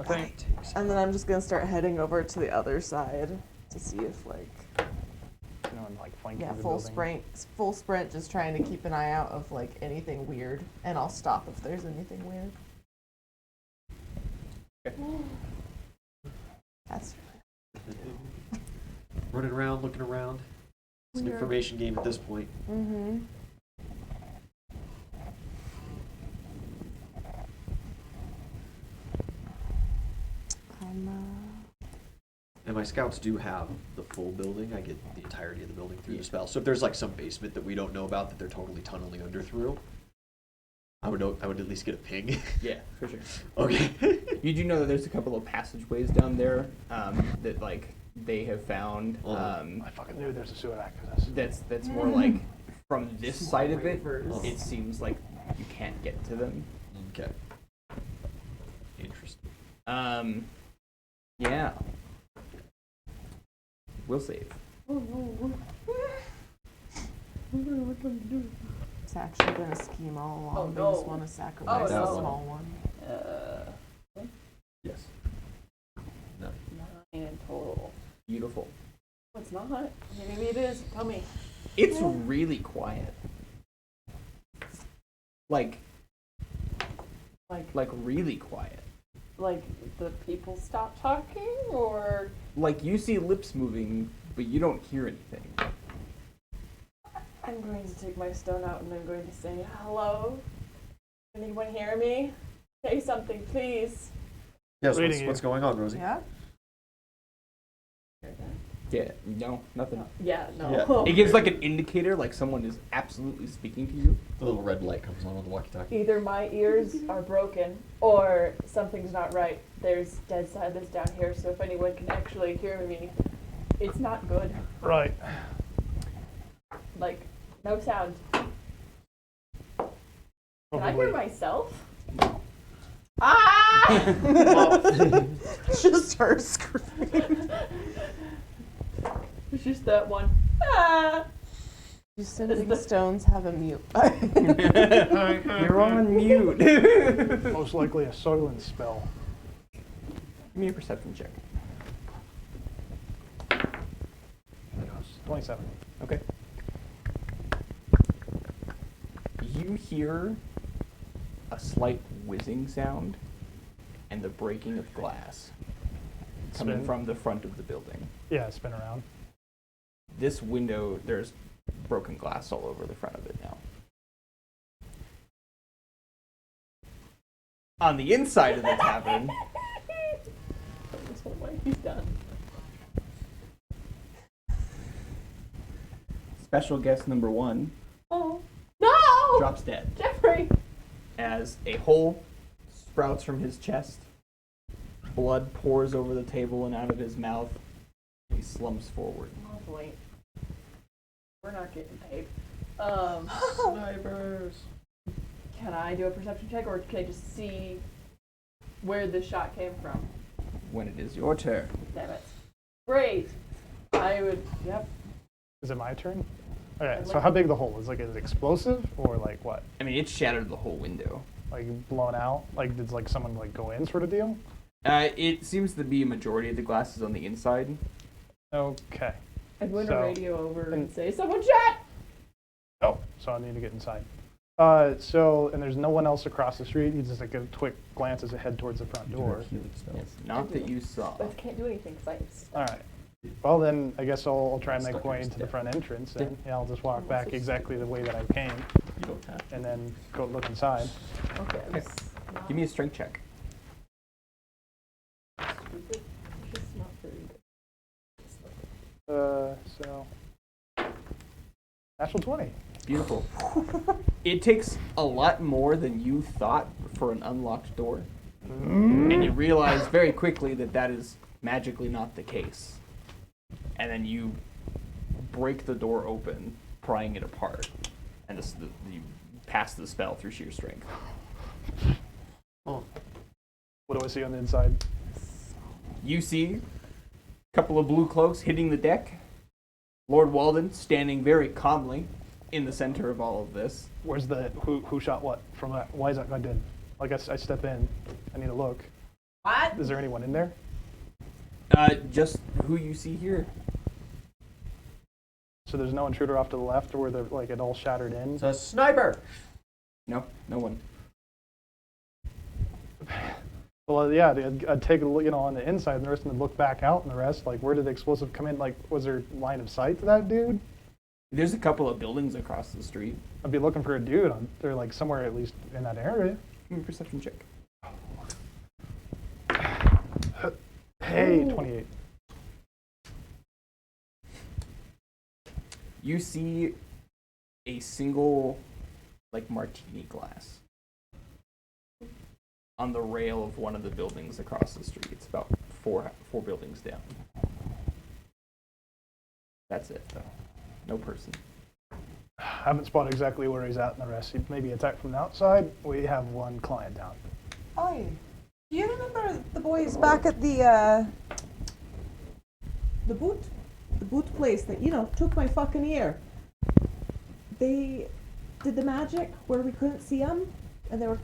S5: think.
S4: And then I'm just gonna start heading over to the other side to see if like,
S5: You know, and like flanking
S4: yeah,
S5: the
S4: full
S5: building.
S4: sprint, just trying to keep an eye out of like anything weird, and I'll stop if there's anything weird. That's
S1: Running around, looking around. It's an
S4: Weird.
S1: information game at this point.
S4: mm-hmm.
S1: And my scouts do have the full building. I get the entirety of the building through the spell. So if there's like some basement that we don't know about that they're totally tunneling under through, I would at least get a ping.
S2: Yeah, for sure.
S1: Okay.
S2: You do know that there's a couple of passageways down there that like they have found.
S5: I fucking knew there's a sewer access.
S2: That's more like from this side of it.
S1: Oh.
S2: It seems like you can't get to them.
S1: Okay. Interesting.
S2: Yeah. We'll save.
S4: It's actually been a scheme all along.
S3: Oh,
S4: They
S3: no.
S4: just want to sacrifice
S1: no.
S4: a small one.
S1: Yes. No.
S3: 9 in total.
S2: Beautiful.
S3: What's not? Maybe it is. Tell me.
S2: It's really quiet. Like really quiet.
S3: Like the people stop talking, or
S2: Like you see lips moving, but you don't hear anything.
S3: I'm going to take my stone out and I'm going to say, hello? Can anyone hear me? Say something, please.
S1: Yes.
S5: Reading
S1: What's going on, Rosie?
S4: Yeah.
S2: Yeah, no, nothing.
S3: Yeah, no.
S2: It gives like an indicator, like someone is absolutely speaking to you.
S1: The little red light comes on the walkie-talkie.
S3: Either my ears are broken or something's not right. There's dead silence down here, so if anyone can actually hear me, it's not good.
S5: Right.
S3: Like, no sound. Can I
S5: Probably.
S3: hear myself? Ah!
S4: Just her screaming.
S3: It's just that one. Ah!
S4: Do sending stones have a mute?
S2: You're on mute. Give
S5: Most likely a silence spell.
S2: me a perception check.
S5: 27.
S2: Okay. You hear a slight whizzing sound and the breaking of glass coming
S5: Spin.
S2: from the front of the building.
S5: Yeah, spin around.
S2: This window, there's broken glass all over the front of it now. On the inside of the tavern,
S3: This whole way he's done.
S2: special guest number 1
S3: Oh. No!
S2: drops dead
S3: Jeffrey!
S2: as a hole sprouts from his chest. Blood pours over the table and out of his mouth. He slumps forward.
S3: Lovely. We're not getting paid.
S1: Snipers.
S3: Can I do a perception check, or can I just see where the shot came from?
S2: When it is your turn.
S3: Damn it. Great. I would, yep.
S5: Is it my turn? Okay,
S3: I'd
S5: so
S3: like
S5: how
S3: to-
S5: big the hole? Is it explosive or like what?
S2: I mean, it shattered the whole window.
S5: Like blown out? Like did like someone like go in sort of deal?
S2: It seems to be a majority of the glass is on the inside.
S5: Okay.
S3: I'd win
S5: So-
S3: a radio over and say, someone shot!
S5: Oh, so I need to get inside. And there's no one else across the street. He just like a quick glance as I head towards the front door.
S2: Yes, not that you saw.
S3: But I can't do anything because
S5: All right. Well, then I guess I'll try and make
S1: Stuck
S5: my way
S1: in his
S5: into the
S1: deck.
S5: front entrance, and yeah, I'll just walk back exactly the way that I came,
S1: You don't have to.
S5: and then go look inside.
S3: Okay.
S2: Okay. Give me a strength check.
S5: Natural 20.
S2: Beautiful. It takes a lot more than you thought for an unlocked door. And you realize very quickly that that is magically not the case. And then you break the door open, prying it apart. And you pass the spell through sheer strength.
S5: Oh. What do I see on the inside?
S2: You see a couple of blue cloaks hitting the deck. Lord Walden standing very calmly in the center of all of this.
S5: Where's the who shot what? From why is that guy dead? Like I step in, I need to look.
S3: What?
S5: Is there anyone in there?
S2: Just who you see here.
S5: So there's no intruder off to the left, or where they're like it all shattered in.
S1: It's a sniper.
S2: No one.
S5: Well, yeah, I'd take a look, on the inside, and the rest of them look back out, and the rest, like, where did the explosive come in? Like, was there line of sight to that dude?
S2: There's a couple of buildings across the street.
S5: I'd be looking for a dude. They're like somewhere at least in that area.
S2: Give me a perception check.
S5: Hey,
S3: Ooh.
S5: 28.
S2: You see a single, like, martini glass on the rail of one of the buildings across the street. It's about four buildings down. That's it, though. No person.
S5: I haven't spotted exactly where he's at and the rest. He maybe attacked from the outside. We have one client down.
S4: Oi, do you remember the boys back at the boot place that, took my fucking ear? They did the magic where we couldn't see them, and they were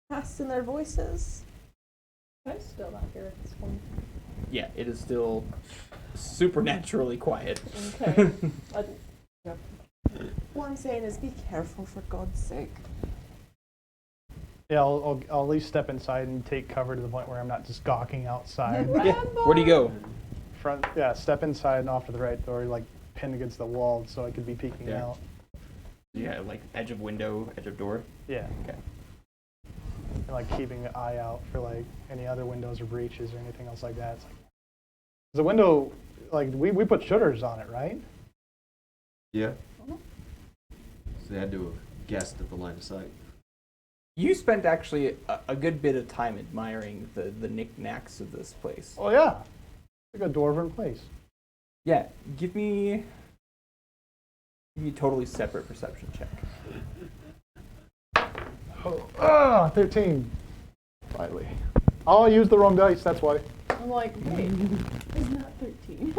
S4: casting their voices.
S6: I'm still not here at this point.
S2: Yeah, it is still supernaturally quiet.
S6: Okay.
S4: What I'm saying is be careful, for God's sake.
S5: Yeah, I'll at least step inside and take cover to the point where I'm not just gawking outside.
S2: Yeah. Where do you go?
S5: Step inside and off to the right door, like pinned against the wall so I could be peeking
S2: Yeah.
S5: out.
S2: Yeah, like edge of window, edge of door.
S5: Yeah.
S2: Okay.
S5: And like keeping an eye out for like any other windows or breaches or anything else like that. It's like the window, like we put shutters on it, right?
S1: Yeah. So they had to have guessed at the line of sight.
S2: You spent actually a good bit of time admiring the knickknacks of this place.
S5: Oh yeah, like a dwarven place.
S2: Yeah, give me a totally separate perception check.
S5: 13. Finally. Oh, I used the wrong dice. That's why.
S3: I'm like, wait, it's not 13.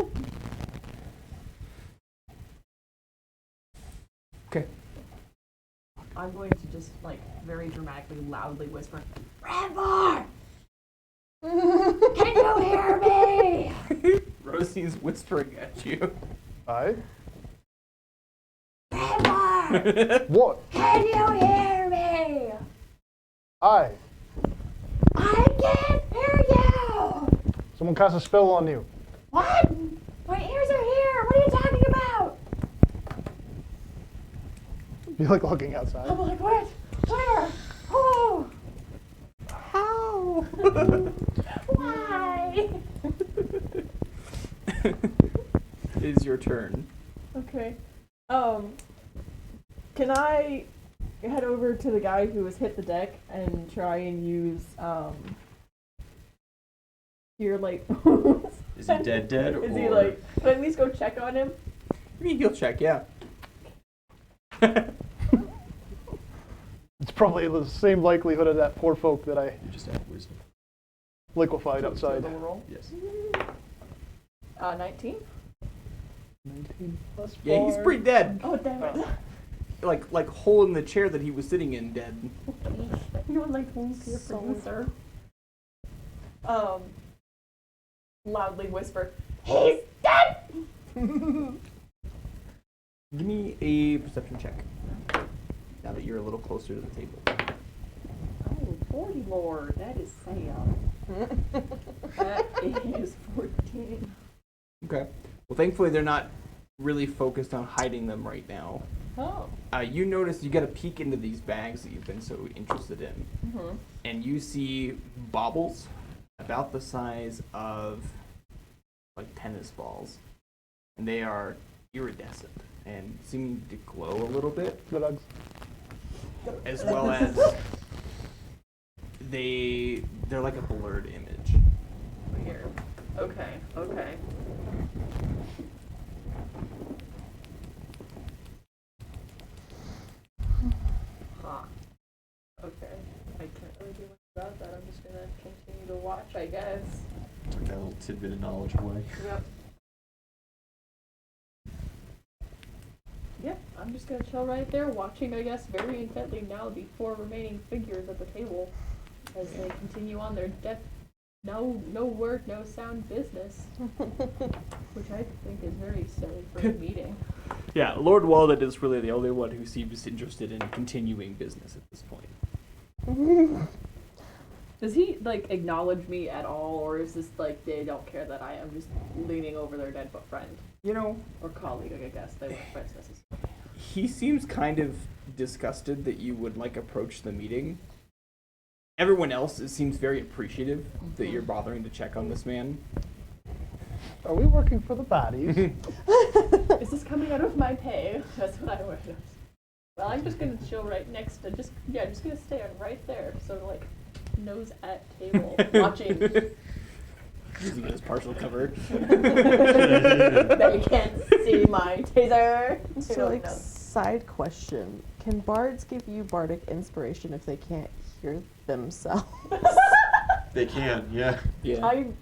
S2: Okay.
S3: I'm going to just, like, very dramatically, loudly whisper, Rambar! Can you hear me?
S2: Rosie's whispering at you.
S5: Aye.
S3: Rambar!
S5: What?
S3: Can you hear me?
S5: Aye.
S3: I can't hear you!
S5: Someone cast a spell on you.
S3: What? My ears are here! What are you talking about?
S5: You like looking outside.
S3: I'm like, what? Where? Oh!
S2: How?
S3: Why?
S2: It is your turn.
S3: Okay. Can I head over to the guy who has hit the deck and try and use your like
S1: Is he dead or?
S3: Is he like can I at least go check on him?
S2: Give me a heal check, yeah.
S5: It's probably the same likelihood of that poor folk that I
S1: You just have wisdom.
S5: liquefied outside.
S3: Double roll.
S1: Yes.
S3: 19?
S5: 19 plus 4.
S2: Yeah, he's pretty dead.
S3: Oh damn it.
S2: Like hole in the chair that he was sitting in, dead.
S3: You would like wound to your producer. Loudly whisper, he's dead!
S2: Give me a perception check. Now that you're a little closer to the table.
S3: Oh, 40 lord, that is Sam. That is 14.
S2: Okay. Well, thankfully they're not really focused on hiding them right now.
S3: Oh.
S2: You notice you get a peek into these bags that you've been so interested in,
S3: Mm-hmm.
S2: and you see baubles about the size of like tennis balls, and they are iridescent and seeming to glow a little bit,
S5: The dogs.
S2: as well as they're like a blurred image.
S3: Here. Okay. Okay. Huh. Okay. I can't really do much about that. I'm just gonna continue to watch, I guess.
S1: Took that little tidbit of knowledge away.
S3: Yep. Yep, I'm just gonna chill right there, watching, I guess, very intently now the 4 remaining figures at the table as they continue on their no word, no sound business, which I think is very silly for a meeting.
S2: Yeah, Lord Walden is really the only one who seems interested in continuing business at this point.
S3: Does he, like, acknowledge me at all, or is this, like, they don't care that I am just leaning over their dead friend?
S2: You know,
S3: Or colleague, I guess. They weren't friends necessarily.
S2: he seems kind of disgusted that you would like approach the meeting. Everyone else seems very appreciative that you're bothering to check on this man.
S5: Are we working for the baddies?
S3: Is this coming out of my pay? That's what I would have. Well, I'm just gonna chill right next to, just gonna stay right there. So, like, nose at table, watching.
S2: Using it as partial cover.
S3: They can't see my taser.
S4: So, like, side question: can bards give you bardic inspiration if they can't hear themselves?
S1: They can, yeah.
S2: Yeah.
S3: I'm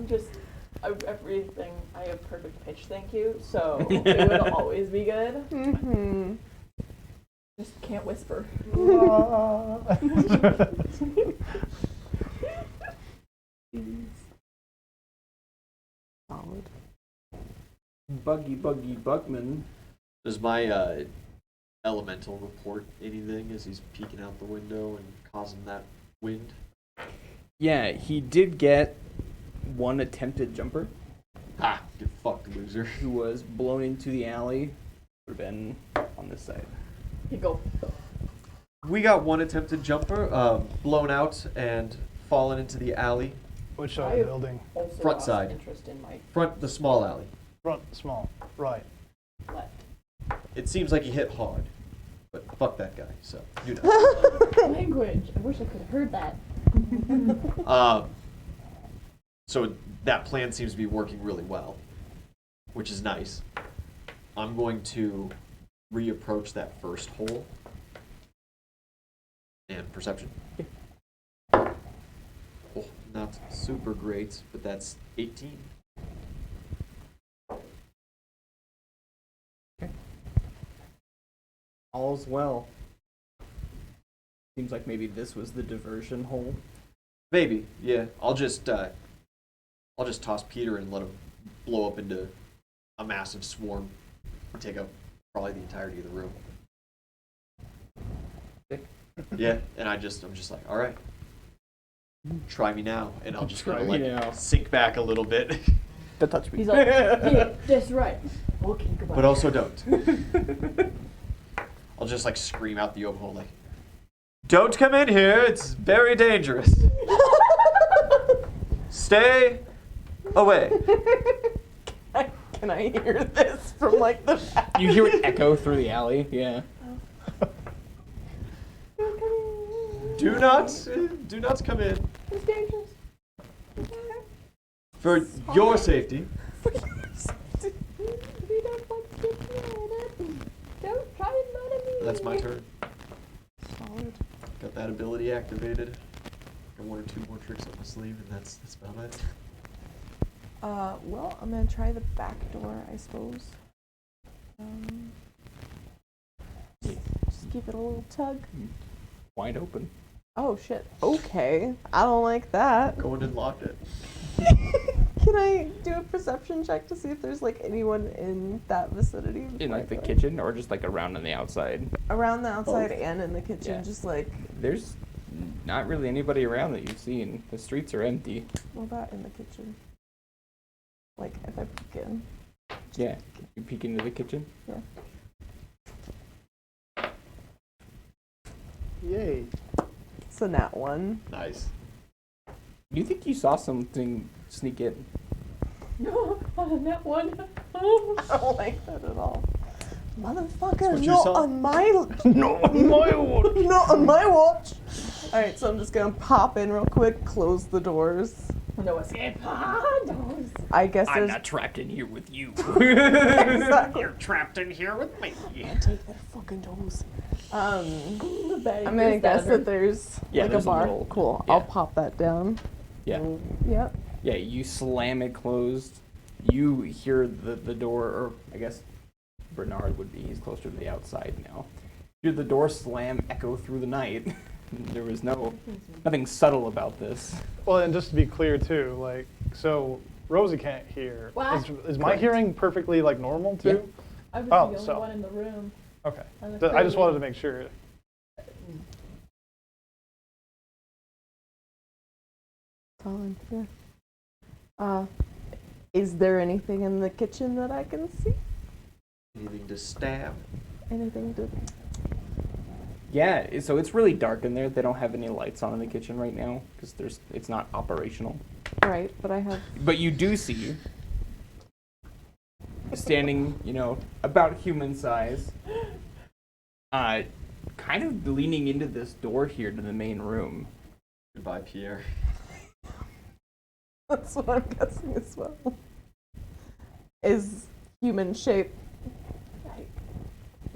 S3: just, everything, I have perfect pitch, thank you, so it would always be good.
S4: Mm-hmm.
S3: Just can't whisper.
S4: Solid.
S2: Buggy Buckman.
S1: Does my elemental report anything as he's peeking out the window and causing that wind?
S2: Yeah, he did get one attempted jumper
S1: Ha! Get fucked, loser.
S2: who was blown into the alley. Would have been on this side.
S3: You go.
S1: We got one attempted jumper, blown out and fallen into the alley.
S5: Which side of the building?
S3: Also
S1: Front
S3: lost
S1: side.
S3: interest in my
S1: The small alley.
S5: Front, small. Right.
S3: left.
S1: It seems like he hit hard, but fuck that guy, so, you know.
S3: Language. I wish I could have heard that.
S1: So that plan seems to be working really well, which is nice. I'm going to reapproach that first hole. And perception. Oh, not super great, but that's 18.
S2: All's well. Seems like maybe this was the diversion hole.
S1: Maybe, yeah. I'll just toss Peter and let him blow up into a massive swarm and take up probably the entirety of the room. Yeah, and I'm just like, all right, try me now, and I'll just
S2: Try
S1: kind
S2: me
S1: of
S2: now.
S1: like sink back a little bit,
S2: Don't touch me.
S3: He's like, yeah, that's right. Okay, goodbye.
S1: but also don't. I'll just like scream out the open hole like, "Don't come in here! It's very dangerous. Stay away."
S4: Can I hear this from like the back?
S2: You hear it echo through the alley. Yeah.
S1: Do not come in.
S3: It's dangerous.
S1: For your safety.
S3: We don't want to get murdered. Don't try and murder me.
S1: That's my turn.
S4: Solid.
S1: Got that ability activated. Got 1 or 2 more tricks up my sleeve, and that's about it.
S4: Well, I'm gonna try the back door, I suppose. Just give it a little tug.
S2: Wide open.
S4: Oh shit. Okay. I don't like that.
S1: Go in and lock it.
S4: Can I do a perception check to see if there's like anyone in that vicinity?
S2: In
S4: before I
S2: like the
S4: go?
S2: kitchen or just like around on the outside?
S4: Around the outside
S2: Both.
S4: and in the kitchen,
S2: Yeah.
S4: just like,
S2: There's not really anybody around that you've seen. The streets are empty.
S4: what about in the kitchen? Like if I peek in.
S2: Yeah. You peek into the kitchen.
S5: Yay.
S4: So nat 1.
S1: Nice.
S2: You think you saw something sneak in?
S3: No, on that one.
S4: I don't like that at all. Motherfucker,
S1: what you
S4: not
S1: saw?
S4: on my
S5: No, my watch.
S4: not on my watch. Alright, so I'm just gonna pop in real quick, close the doors.
S3: No escape. Doors.
S4: I guess
S7: I'm
S4: there's
S7: not trapped in here with you.
S4: exactly.
S7: You're trapped in here with me.
S4: Take that fucking doors.
S3: The bag
S4: I'm gonna
S3: goes
S4: guess
S3: down
S4: that there's
S7: Yeah,
S4: like
S7: there's
S4: a
S7: a
S4: bar.
S7: little-
S4: Cool.
S7: yeah.
S4: I'll pop that down.
S7: Yeah.
S4: Yep.
S7: Yeah, you slam it closed. You hear the door, or I guess Bernard would be. He's closer to the outside now. You hear the door slam echo through the night. There was nothing subtle about this.
S5: Well, and just to be clear too, like, so Rosie can't hear.
S3: What?
S5: Is my
S7: Correct.
S5: hearing perfectly like normal too?
S6: I was
S5: Oh,
S6: the only
S5: so-
S6: one in the room.
S5: Okay.
S6: And
S5: I just wanted to make sure.
S4: Colin, yeah. Is there anything in the kitchen that I can see?
S1: Anything to stab?
S4: Anything to?
S7: Yeah, so it's really dark in there. They don't have any lights on in the kitchen right now because it's not operational.
S4: Right, but I have.
S7: But you do see, standing, about human size, kind of leaning into this door here to the main room.
S1: Goodbye, Pierre.
S4: That's what I'm guessing as well. Is human shape.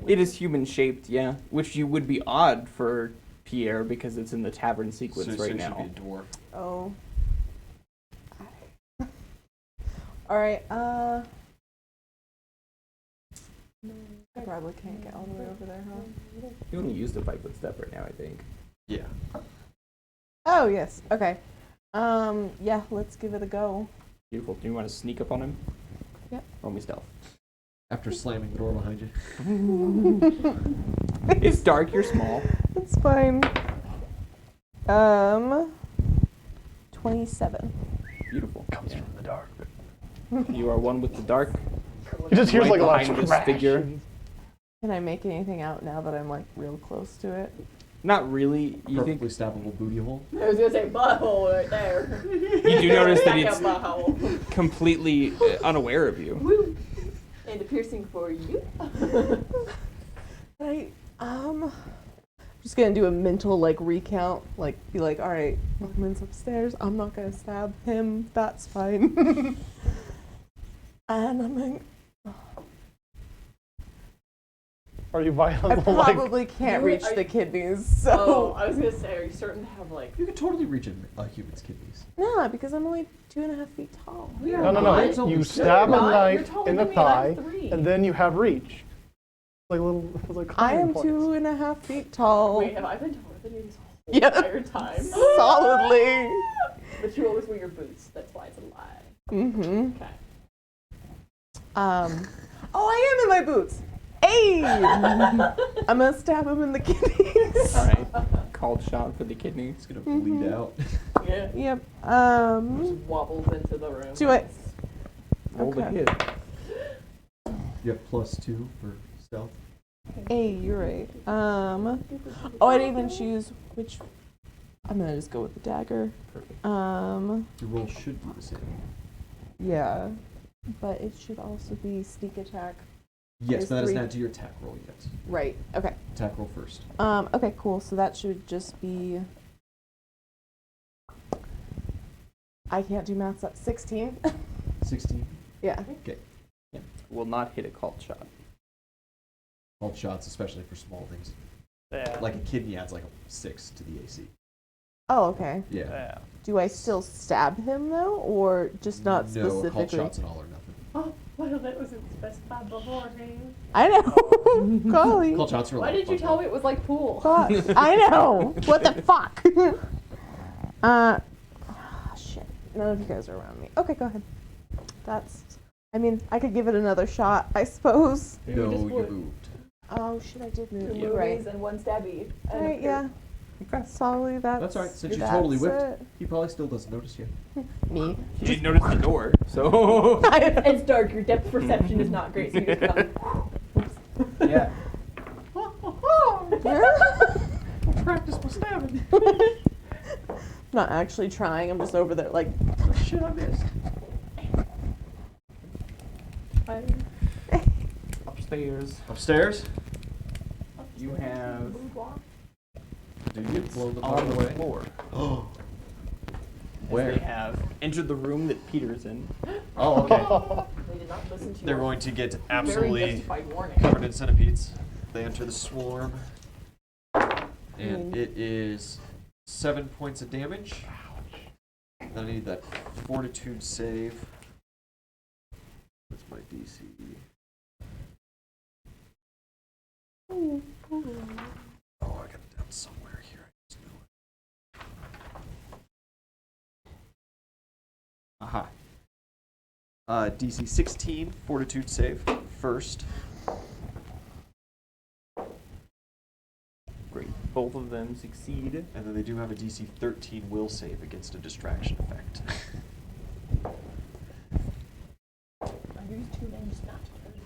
S7: It is human shaped, yeah, which you would be odd for Pierre because it's in the tavern sequence
S1: So
S7: right
S1: it
S7: now.
S1: should be a dwarf.
S4: Oh. Alright, I probably can't get all the way over there, huh?
S7: You only use the 5-foot step right now, I think.
S1: Yeah.
S4: Oh, yes. Okay. Yeah, let's give it a go.
S7: Beautiful. Do you want to sneak up on him?
S4: Yep.
S7: Roll me stealth.
S1: After slamming the door behind you.
S7: It's dark. You're small.
S4: It's fine. 27.
S7: Beautiful.
S5: Comes from the dark.
S7: You are one with the dark.
S5: You just hear
S7: Right
S5: like a lot
S7: behind
S5: of
S7: this
S5: crash.
S7: figure.
S4: Can I make anything out now that I'm like real close to it?
S7: Not really. You think
S1: Perfectly stabbable booty hole.
S3: I was gonna say butthole right there.
S7: you do notice that
S3: Back
S7: it's
S3: up butthole.
S7: completely unaware of you.
S3: Woo. And a piercing for you.
S4: Right. Just gonna do a mental like recount, like be like, all right, Lockman's upstairs. I'm not gonna stab him. That's fine. And I'm like,
S5: Are you violent?
S4: I
S5: like,
S4: probably can't
S3: You-
S4: reach
S3: are
S4: the
S3: you-
S4: kidneys,
S3: Oh,
S4: so
S3: I was gonna say, are you certain to have like?
S1: You can totally reach a human's kidneys.
S4: nah, because I'm only 2.5 feet tall.
S5: no, no,
S1: Mine's
S5: no.
S1: only
S5: You
S1: six.
S5: stab a
S3: You're not. You're
S5: knife
S3: taller
S5: in the
S3: than me, and I'm
S5: thigh,
S3: 3.
S5: and then you have reach. Like little, like
S4: I am
S5: climbing points.
S4: 2.5 feet tall.
S3: Wait, have I been taller than you this whole
S4: Yeah.
S3: entire time?
S4: Solidly.
S3: But you always wear your boots. That's why it's a lie.
S4: Mm-hmm.
S3: Okay.
S4: Oh, I am in my boots. Hey! I'm gonna stab him in the kidneys.
S7: All right. Called shot for the kidney.
S1: It's gonna bleed out.
S3: Yeah.
S4: Yep.
S3: Just wobbles into the room.
S4: Do I?
S7: Roll the
S4: Okay.
S7: hit.
S1: You have +2 for stealth.
S4: Hey, you're right. Oh, I didn't even choose which. I'm gonna just go with the dagger.
S7: Perfect.
S1: Your roll should be the same.
S4: Yeah, but it should also be sneak attack.
S1: Yes,
S4: Is
S1: but that doesn't
S4: 3.
S1: add to your attack roll yet.
S4: Right. Okay.
S1: Attack roll first.
S4: Okay. Cool. So that should just be. I can't do maths. At 16.
S1: 16.
S4: Yeah.
S1: Okay.
S7: Will not hit a called shot.
S1: All shots, especially for small things.
S5: Yeah.
S1: Like a kidney adds like a 6 to the AC.
S4: Oh, okay.
S1: Yeah.
S5: Yeah.
S4: Do I still stab him though, or just not
S1: No,
S4: specifically?
S1: called shots an all or nothing.
S6: Oh, well, that wasn't specified beforehand.
S4: I know. Golly.
S1: Called shots are
S3: Why
S1: like
S3: did you tell me it was like pool?
S4: Fuck. I know. What the fuck? Shit. None of you guys are around me. Okay, go ahead. That's. I mean, I could give it another shot, I suppose.
S3: You
S1: No,
S3: just
S1: you
S3: would.
S1: moved.
S4: Oh shit, I did move.
S3: Two
S4: You're right.
S3: movies and one stabby. And a
S4: Right, yeah.
S7: Okay.
S4: Solly, that's.
S1: That's alright. Since you're
S4: that's
S1: totally whipped,
S4: it.
S1: he probably still doesn't notice you.
S4: Me.
S7: You didn't notice the door, so.
S3: It's dark. Your depth perception is not great, so you just come.
S7: Yeah.
S1: Practice my stabbing.
S4: Not actually trying. I'm just over there like.
S1: Shit, I missed.
S7: upstairs.
S1: Upstairs?
S7: You have
S1: Do you blow the
S7: on the
S1: away?
S7: floor.
S1: Oh.
S7: As
S1: Where?
S7: They have entered the room that Peter's in.
S1: Oh, okay.
S3: They did not listen to
S1: They're
S3: your
S1: going to get
S3: very
S1: absolutely
S3: justified warning.
S1: covered in centipedes. They enter the swarm. And it is 7 points of damage. I need that fortitude save. What's my DC? Oh, I got it down somewhere here. I just know it. Aha. DC 16, fortitude save first.
S7: Great. Both of them succeed.
S1: And then they do have a DC 13 will save against a distraction effect.
S3: I used 2 names, not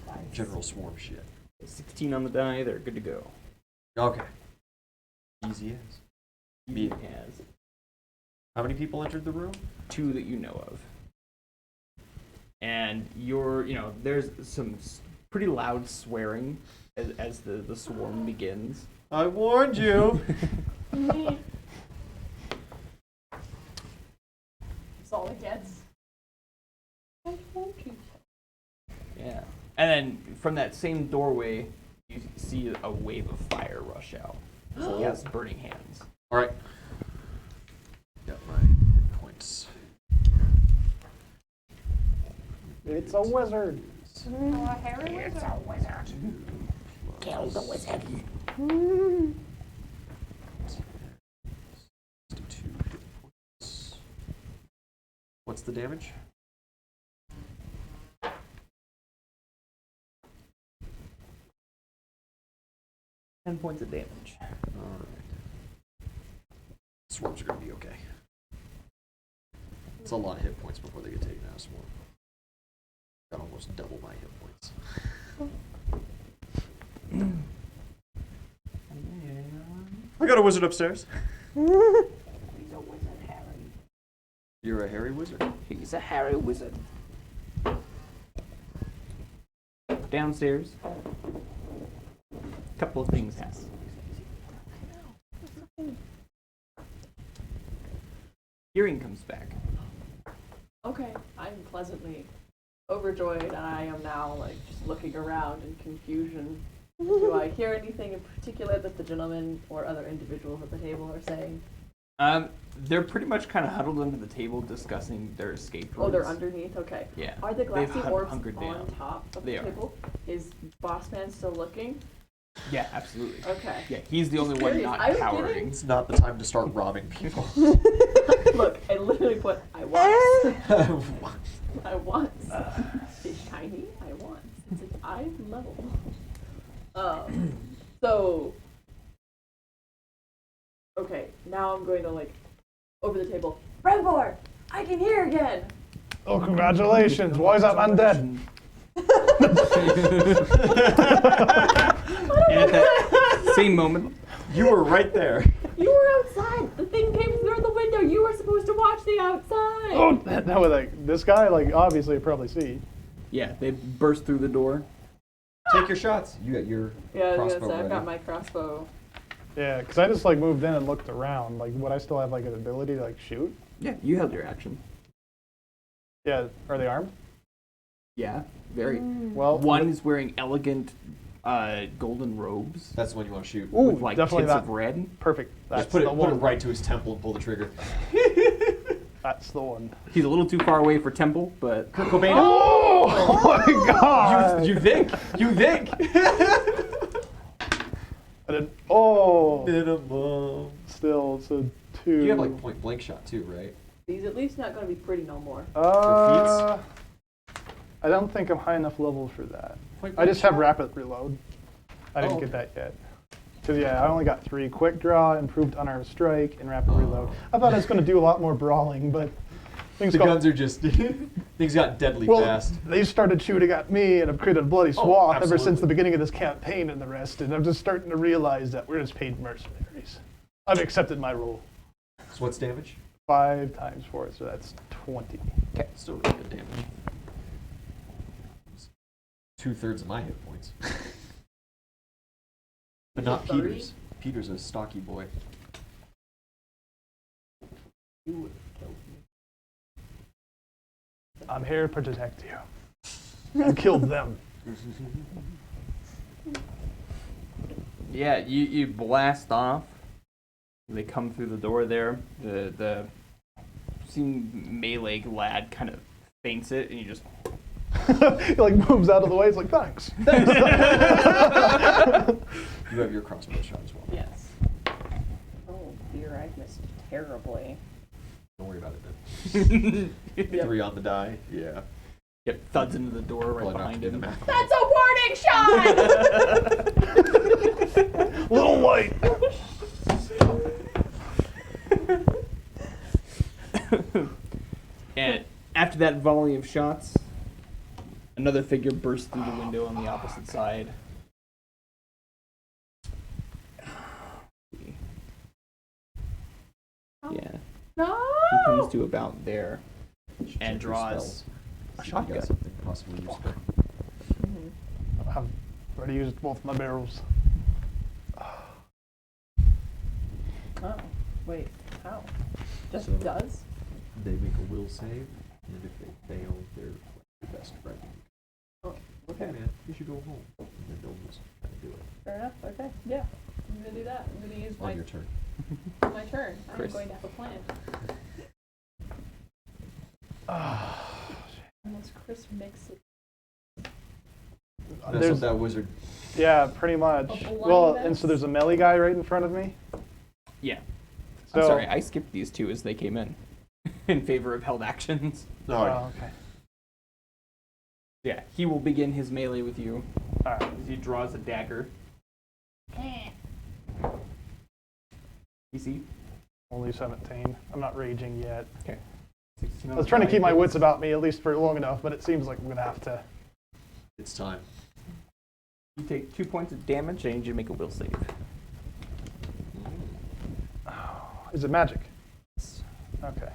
S3: 35.
S1: General swarm shit.
S7: 16 on the die, they're good to go.
S1: Okay. Easy as.
S7: He has
S1: How many people entered the room?
S7: 2 that you know of. And there's some pretty loud swearing as the swarm begins.
S1: I warned you.
S6: That's all it gets. I told you.
S7: Yeah. And then from that same doorway, you see a wave of fire rush out. So he has burning hands.
S1: All right. Got my hit points.
S5: It's a wizard.
S6: Oh, Harry was a wizard.
S1: Kill the wizard. 62 hit points. What's the damage?
S7: $10 points of damage.
S1: All right. Swarms are going to be okay. It's a lot of hit points before they get taken out of swarm. Got almost double my hit points. I got a wizard upstairs.
S7: He's a wizard, Harry.
S1: You're a hairy wizard.
S7: He's a Harry wizard. Downstairs, a couple of things happen. Hearing comes back.
S3: Okay, I'm pleasantly overjoyed, and I am now just looking around in confusion. Do I hear anything in particular that the gentleman or other individuals at the table are saying?
S7: They're pretty much kind of huddled under the table discussing their escape routes.
S3: Oh, they're underneath? Okay.
S7: Yeah.
S3: Are the
S7: They've
S3: glassy orbs
S7: hunkered
S3: on
S7: down.
S3: top of
S7: They
S3: the
S7: are.
S3: table? Is Bossman still looking?
S7: Yeah, absolutely.
S3: Okay.
S7: Yeah, he's the only one
S3: curious.
S7: not
S3: I was
S7: cowering.
S3: kidding.
S1: It's not the time to start robbing people.
S3: Look, I literally put, I want. I want. It's shiny, I want. It's its eye level. So, okay, now I'm going to over the table. Brembor, I can hear again.
S5: Oh, congratulations. Why is that man dead?
S7: And at that same moment,
S1: You were right there.
S3: You were outside. The thing came through the window. You were supposed to watch the outside.
S5: Oh, that was this guy, obviously probably see.
S7: yeah, they burst through the door.
S1: Take your shots. You got your
S3: Yeah, I was
S1: crossbow
S3: gonna say, I've
S1: ready.
S3: got my crossbow.
S5: Yeah, because I just moved in and looked around. Would I still have an ability to shoot?
S7: Yeah, you held your action.
S5: Yeah, are they armed?
S7: Yeah, very.
S5: Well,
S7: One is wearing elegant golden robes
S1: That's the one you want to shoot.
S5: Ooh,
S7: with
S5: definitely
S7: tints
S5: that.
S7: of red.
S5: Perfect. That's
S1: Just put
S5: the
S1: it
S5: one.
S1: right to his temple and pull the trigger.
S5: That's the one.
S7: He's a little too far away for Temple, but
S1: Kurt Cobain.
S5: Oh my god!
S1: You think? You think?
S5: I didn't. Oh,
S1: Minimum.
S5: still so 2.
S1: You have point blank shot too, right?
S3: He's at least not going to be pretty no more.
S5: I don't think I'm high enough level for that.
S1: Point
S5: I
S1: blank
S5: just have
S1: shot?
S5: rapid reload. I didn't
S1: Oh,
S5: get that yet. Because I only got 3 quick draw, improved unarmed strike, and rapid reload. I thought I was going to do a lot more brawling, but things
S1: The
S5: got
S1: guns are just things got deadly
S5: well,
S1: fast.
S5: they started shooting at me, and I've created a bloody swath ever
S1: absolutely.
S5: since the beginning of this campaign and the rest. And I'm just starting to realize that we're just paid mercenaries. I've accepted my role.
S1: So what's damage?
S5: 5 times 4, so that's 20.
S1: Okay, still really good damage. 2/3 of my hit points. But not
S3: 30?
S1: Peter's. Peter's a stocky boy.
S3: You would have killed me.
S5: I'm here to protect you. You killed them.
S7: Yeah, you blast off. They come through the door there. The seen melee lad kind of feints it, and you just
S5: He like moves out of the way. He's like, thanks.
S1: You have your crossbow shot as well.
S3: Yes. Oh dear, I missed terribly.
S1: Don't worry about it then.
S3: Yep.
S1: 3 on the die. Yeah.
S7: Yep, thuds into the door right
S1: Probably not
S7: behind
S1: to do the
S7: him.
S1: math.
S3: That's a warning shot!
S5: Little light.
S7: And after that volley of shots, another figure bursts through the window on the opposite side. Yeah,
S3: No!
S7: he comes to about there
S1: You should
S7: and
S1: check your
S7: draws
S1: spells.
S7: a
S1: See if you got
S7: shotgun.
S1: something possibly useful.
S5: I've already used both my barrels.
S3: Oh, wait, how? Just
S1: So-
S3: does?
S1: They make a will save, and if they fail, they're your best friend.
S3: Oh,
S1: Okay,
S3: okay.
S1: man, you should go home. And then they'll just kind of do it
S3: Fair enough, okay. Yeah, I'm gonna do that. I'm gonna use
S1: on
S3: my,
S1: your turn.
S3: my turn. I'm
S7: Chris.
S3: going to have a plan. Unless Chris makes it.
S1: Mess up that wizard.
S5: Yeah, pretty much.
S3: A blind
S5: Well,
S3: mess?
S5: and so there's a melee guy right in front of me.
S7: Yeah.
S5: So,
S7: I'm sorry, I skipped these two as they came in favor of held actions.
S5: Oh, okay.
S7: Yeah, he will begin his melee with you
S5: All right.
S7: as he draws a dagger. You see?
S5: Only 17. I'm not raging yet.
S7: Okay.
S5: I was trying to keep my wits about me at least for long enough, but it seems like I'm gonna have to.
S1: It's time.
S7: You take 2 points of damage. I need you to make a will save.
S5: Is it magic? Okay.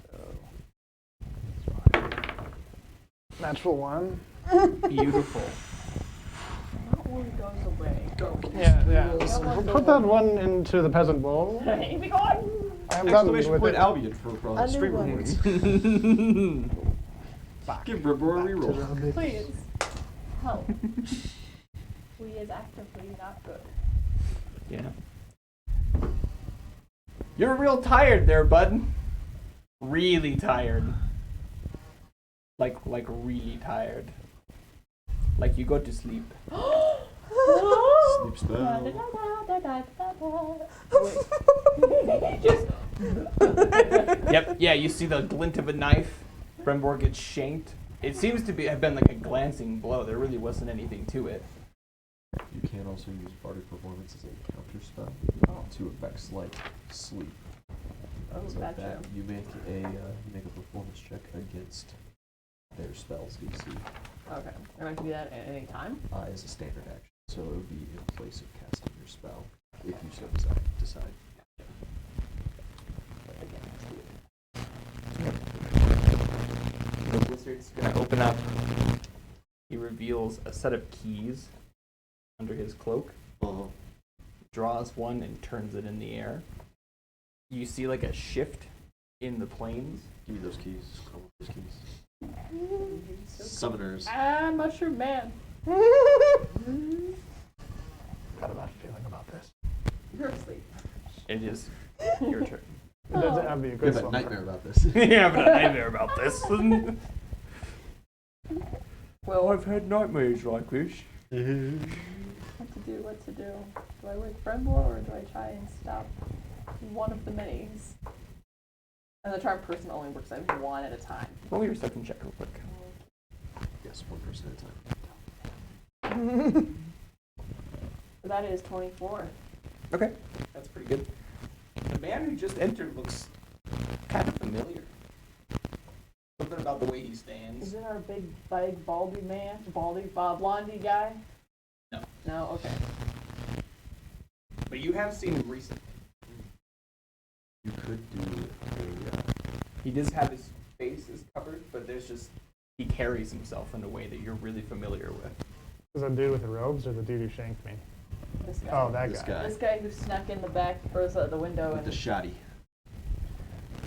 S5: So. Natural 1.
S7: Beautiful.
S3: Not one goes away.
S5: Yeah.
S3: We'll
S5: We'll put that one into the peasant bowl.
S3: Hey, be gone!
S5: I'm done
S1: Exclamation
S5: with
S1: point
S5: it.
S1: Albion for
S4: A new
S1: stream
S4: one.
S1: rewards.
S5: Back.
S1: Give Ribor a
S5: Back to
S1: reroll.
S5: the bit.
S6: Please. Help. We is actively not good.
S7: Yeah. You're real tired there, bud. Really tired. Like really tired. Like you go to sleep.
S1: Sleep spell.
S3: Just.
S7: Yep, yeah, you see the glint of a knife. Brembor gets shanked. It seems to have been like a glancing blow. There really wasn't anything to it.
S1: You can also use Bardic Performance as a counter spell to effects like sleep.
S3: Oh,
S1: So
S3: gotcha.
S1: that you make a performance check against their spells DC
S3: Okay. And I can do that at any time?
S1: as a standard action. So it would be in place of casting your spell if you so decide.
S7: The wizard's gonna open up. He reveals a set of keys under his cloak. Draws one and turns it in the air. You see like a shift in the planes.
S1: Give me those keys. I want those keys. Summoners.
S3: Ah, Mushroom Man.
S5: Got a bad feeling about this.
S3: You're asleep.
S7: It is your turn.
S5: That'd be a
S1: You
S5: good
S1: have a
S5: one.
S1: nightmare about this.
S7: Yeah, but a nightmare about this.
S3: Well,
S7: I've had nightmares like this.
S3: what to do? Do I wake Brembor or do I try and stop one of the minis? And the charm person only works at one at a time.
S7: Roll your second check real quick.
S1: Yes, one person at a time.
S3: So that is 24.
S7: Okay, that's pretty good. The man who just entered looks kind of familiar. Something about the way he stands.
S3: Is it our big baldy man? Blondie guy?
S7: No.
S3: No? Okay.
S7: But you have seen him recently.
S1: You could do a
S7: He does have his face is covered, but there's just he carries himself in a way that you're really familiar with.
S5: Is that dude with the robes or the dude who shanked me?
S3: This guy.
S5: Oh, that
S1: This
S5: guy.
S1: guy.
S3: This guy who snuck in the back or the window
S1: With
S3: and
S1: the shoddy.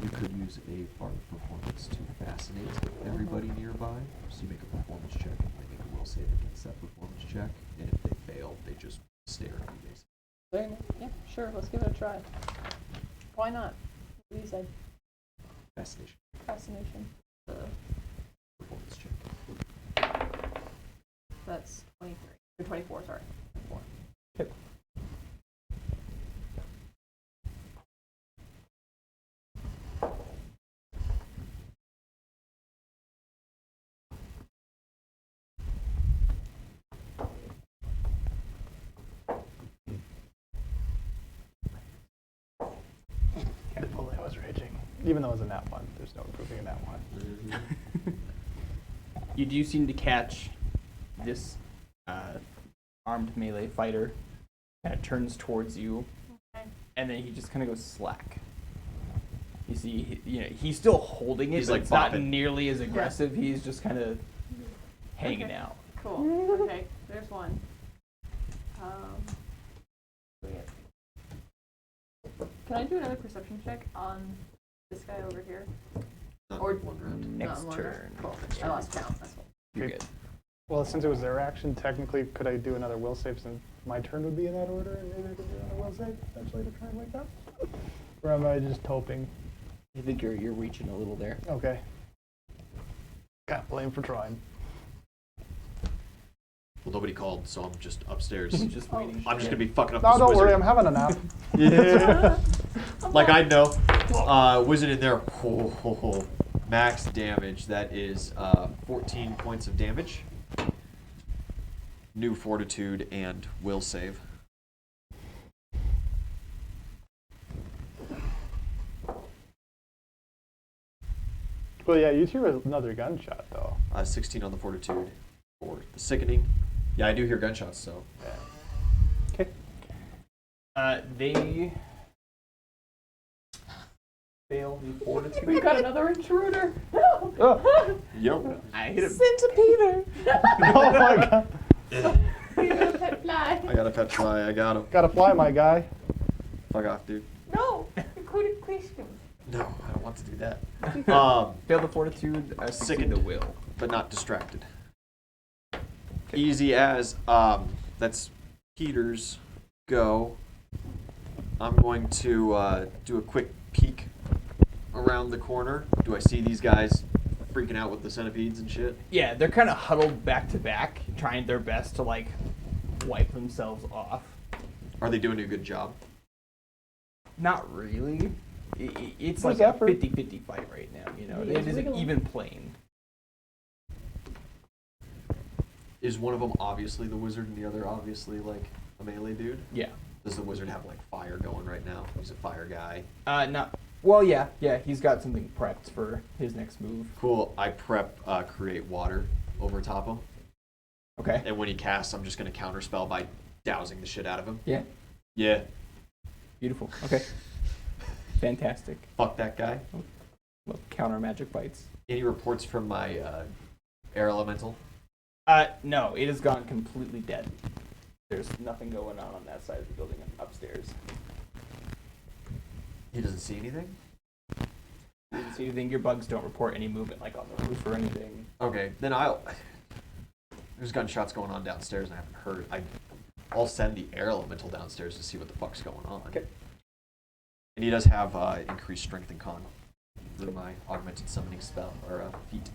S1: You could use a bard performance to fascinate everybody nearby. So you make a performance check and they make a will save against that performance check. And if they fail, they just stare at you basically.
S3: Very nice. Yeah, sure. Let's give it a try. Why not? What do you say?
S1: Fascination.
S3: Fascination.
S1: Performance check.
S3: That's 23. Or 24, sorry. 24.
S7: Okay.
S5: Can't believe I was raging. Even though it was a nat 1, there's no improving a nat 1.
S7: You do seem to catch this armed melee fighter kind of turns towards you,
S6: Okay.
S7: and then he just kind of goes slack. You see, he's still holding it,
S1: He's
S7: but
S1: like
S7: it's not
S1: bopping.
S7: nearly as aggressive. He's just kind of hanging
S6: Okay.
S7: out.
S6: Cool. Okay, there's one. Can I do another perception check on this guy over here?
S1: Not
S3: Or-
S1: in one round.
S7: Next
S3: in one
S7: turn.
S3: Cool. I lost count. That's cool.
S7: You're
S5: Okay.
S7: good.
S5: Well, since it was their action, technically, could I do another will save since my turn would be in that order, and maybe I could do another will save eventually to try and wake up? Or am I just hoping?
S7: I think you're reaching a little there.
S5: Okay. Got blamed for trying.
S1: Well, nobody called, so I'm just upstairs.
S7: Just waiting.
S1: I'm just gonna be fucking up
S5: No,
S1: this
S5: don't
S1: wizard.
S5: worry, I'm having a nap.
S1: Yeah. Like I know. Wizard in there. Ho, ho, ho. Max damage. That is 14 points of damage. New fortitude and will save.
S5: Well, yeah, you hear another gunshot, though.
S1: 16 on the fortitude for the sickening. Yeah, I do hear gunshots, so.
S5: Okay.
S7: They fail the fortitude.
S6: We've got another intruder.
S5: Oh,
S1: Yep.
S7: I hit him.
S4: Centipede.
S5: oh my god.
S6: You got a pet fly.
S1: I got a pet fly. I got him.
S5: Gotta fly, my guy.
S1: Fuck off, dude.
S6: No, including question.
S1: No, I don't want to do that.
S7: Fail the fortitude, succeed
S1: Sickened.
S7: the will.
S1: But not distracted. Easy as. That's Peter's go. I'm going to do a quick peek around the corner. Do I see these guys freaking out with the centipedes and shit?
S7: Yeah, they're kind of huddled back to back, trying their best to like wipe themselves off.
S1: Are they doing a good job?
S7: Not really. It's
S5: There's
S7: like a
S5: effort.
S7: 50-50 fight right now, you know.
S6: Yeah,
S7: It is an
S6: wiggle 'em.
S7: even plane.
S1: Is one of them obviously the wizard and the other obviously like a melee dude?
S7: Yeah.
S1: Does the wizard have like fire going right now? He's a fire guy.
S7: Not. Well, yeah, he's got something prepped for his next move.
S1: Cool. I prep create water over top him.
S7: Okay.
S1: And when he casts, I'm just going to counterspell by dousing the shit out of him.
S7: Yeah.
S1: Yeah.
S7: Beautiful. Okay. Fantastic.
S1: Fuck that guy.
S7: Love counter magic bites.
S1: Any reports from my air elemental?
S7: No, it has gone completely dead. There's nothing going on that side of the building upstairs.
S1: He doesn't see anything?
S7: So you think your bugs don't report any movement like on the roof or anything?
S1: Okay, then there's gunshots going on downstairs and I haven't heard. I'll send the air elemental downstairs to see what the fuck's going on.
S7: Okay.
S1: And he does have increased strength and con through my augmented summoning spell or feat.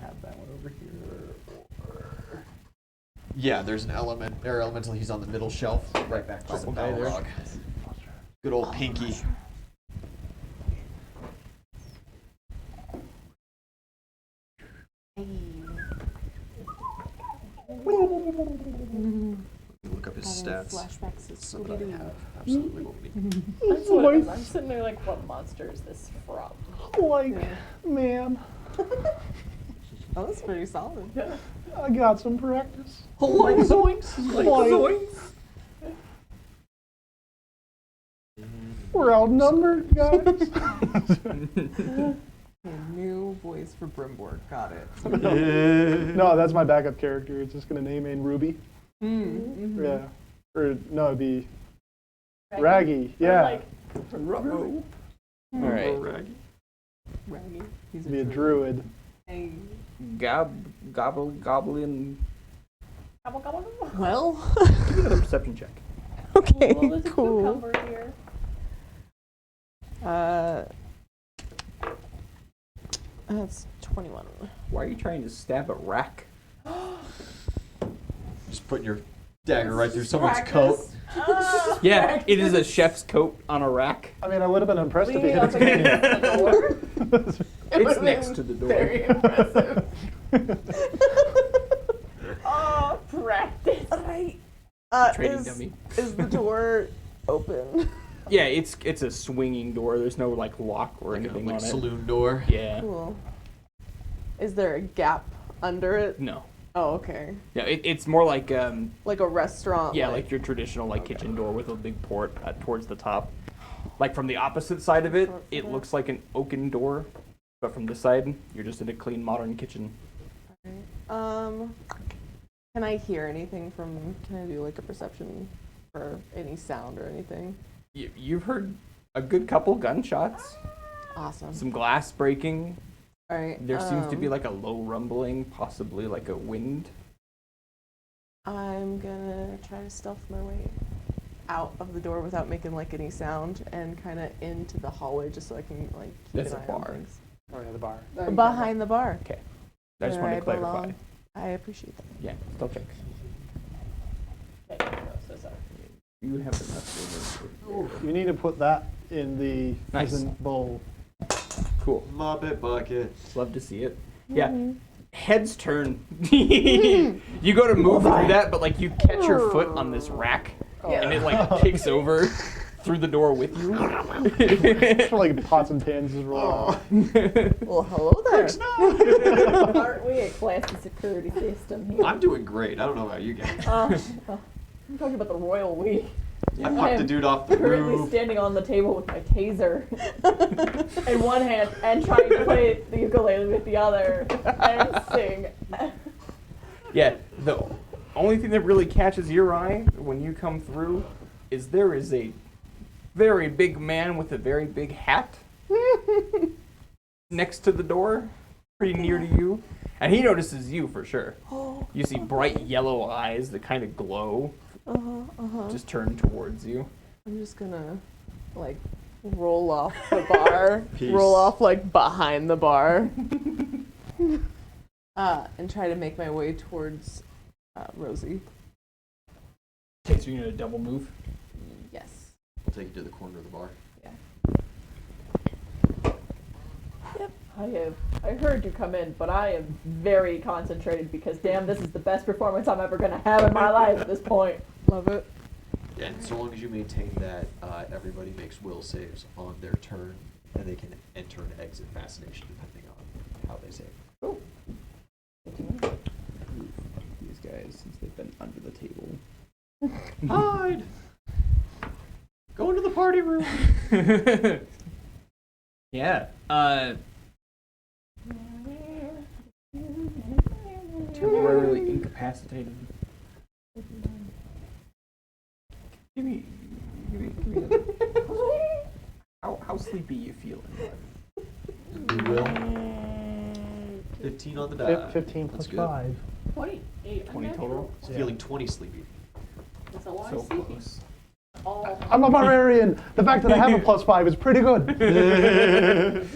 S7: Have that one over here.
S1: Yeah, there's an air elemental. He's on the middle shelf, right back by the
S7: Purple guy there.
S1: log. Good old Pinky. Look up his stats.
S4: Flashbacks to
S1: So that I
S4: Scooby-Doo.
S1: have absolutely won't be.
S6: That's what it is. I'm sitting there like, what monster is this from?
S5: Like, man,
S4: Oh, that's pretty solid.
S5: I got some practice.
S1: Like zoinks!
S5: Like, we're outnumbered, guys.
S7: A new voice for Brimborg. Got it.
S5: No, that's my backup character. It's just gonna name in Ruby.
S7: Mm-hmm.
S5: Yeah. Or no, it'd be Raggy. Yeah.
S6: Like,
S7: All right. Raggy. He's
S5: It'd be a druid.
S7: A goblin.
S6: gobble, gobble, gobble.
S4: Well,
S7: Give me another perception check.
S4: okay,
S6: Well, there's a
S4: cool.
S6: cucumber here.
S4: That's 21.
S7: Why are you trying to stab a rack?
S1: Just putting your dagger right through someone's coat.
S7: Yeah, it is a chef's coat on a rack.
S5: I mean, I would have been impressed if he
S4: Leaning
S5: hit
S4: up
S5: it.
S4: against the door.
S7: It's next to the door.
S4: Very impressive.
S6: Oh, practice.
S4: Alright.
S7: Trading dummy.
S4: Is the door open?
S7: Yeah, it's a swinging door. There's no like lock or
S1: Like a
S7: anything
S1: like
S7: on it.
S1: saloon door.
S7: Yeah.
S4: Cool. Is there a gap under it?
S7: No.
S4: Oh, okay.
S7: Yeah, it's more like
S4: Like a restaurant.
S7: yeah, like your traditional like kitchen door with a big port towards the top. Like from the opposite side of it, it looks like an oaken door, but from this side, you're just in a clean modern kitchen.
S4: Can I hear anything from? Can I do like a perception for any sound or anything?
S7: You've heard a good couple gunshots,
S4: Awesome.
S7: some glass breaking.
S4: All right.
S7: There seems to be like a low rumbling, possibly like a wind.
S4: I'm gonna try to stealth my way out of the door without making like any sound and kind of into the hallway just so I can like keep
S7: That's
S4: an
S7: a
S4: eye on
S7: bar.
S4: things.
S5: Oh yeah, the bar.
S4: Behind the bar.
S7: Okay. I just
S4: Where
S7: wanted to clarify.
S4: belong. I appreciate that.
S7: Yeah, still check.
S6: Okay, no, so sorry.
S7: You have enough room.
S5: You need to put that in the
S7: Nice.
S5: pheasant bowl.
S7: Cool.
S1: Muppet bucket.
S7: Love to see it. Yeah. Heads turn. You go to move through that, but like you catch your foot on this rack, and it like kicks over through the door with you.
S5: It's for like pots and pans is rolling.
S4: Well, hello there.
S6: Aren't we a classy security system here?
S1: I'm doing great. I don't know about you guys.
S6: I'm talking about the royal we.
S1: I popped the dude off the
S6: Currently
S1: roof.
S6: standing on the table with my taser in one hand and trying to play the ukulele with the other and sing.
S7: Yeah, the only thing that really catches your eye when you come through is there is a very big man with a very big hat next to the door, pretty near to you. And he notices you for sure. You see bright yellow eyes that kind of glow, just turn towards you.
S4: I'm just gonna like roll off the bar,
S1: Peace.
S4: roll off like behind the bar, and try to make my way towards Rosie.
S7: Okay, so you're gonna double move.
S4: Yes.
S1: I'll take you to the corner of the bar.
S6: I heard you come in, but I am very concentrated because damn, this is the best performance I'm ever gonna have in my life at this point.
S4: Love it.
S1: And so long as you maintain that, everybody makes will saves on their turn, and they can enter and exit fascination depending on how they save.
S6: Cool.
S7: These guys, since they've been under the table.
S1: Hide! Go into the party room!
S7: Yeah. Temporarily incapacitated. Give me how sleepy you feeling?
S1: You will. 15 on the die.
S5: 15
S1: That's
S5: plus
S1: good.
S5: 5.
S6: 28.
S7: 20 total?
S1: He's feeling 20 sleepy.
S6: That's a lot
S7: So
S6: of sleepy.
S7: close.
S6: Oh.
S5: I'm a barbarian. The fact that I have a plus 5 is pretty good.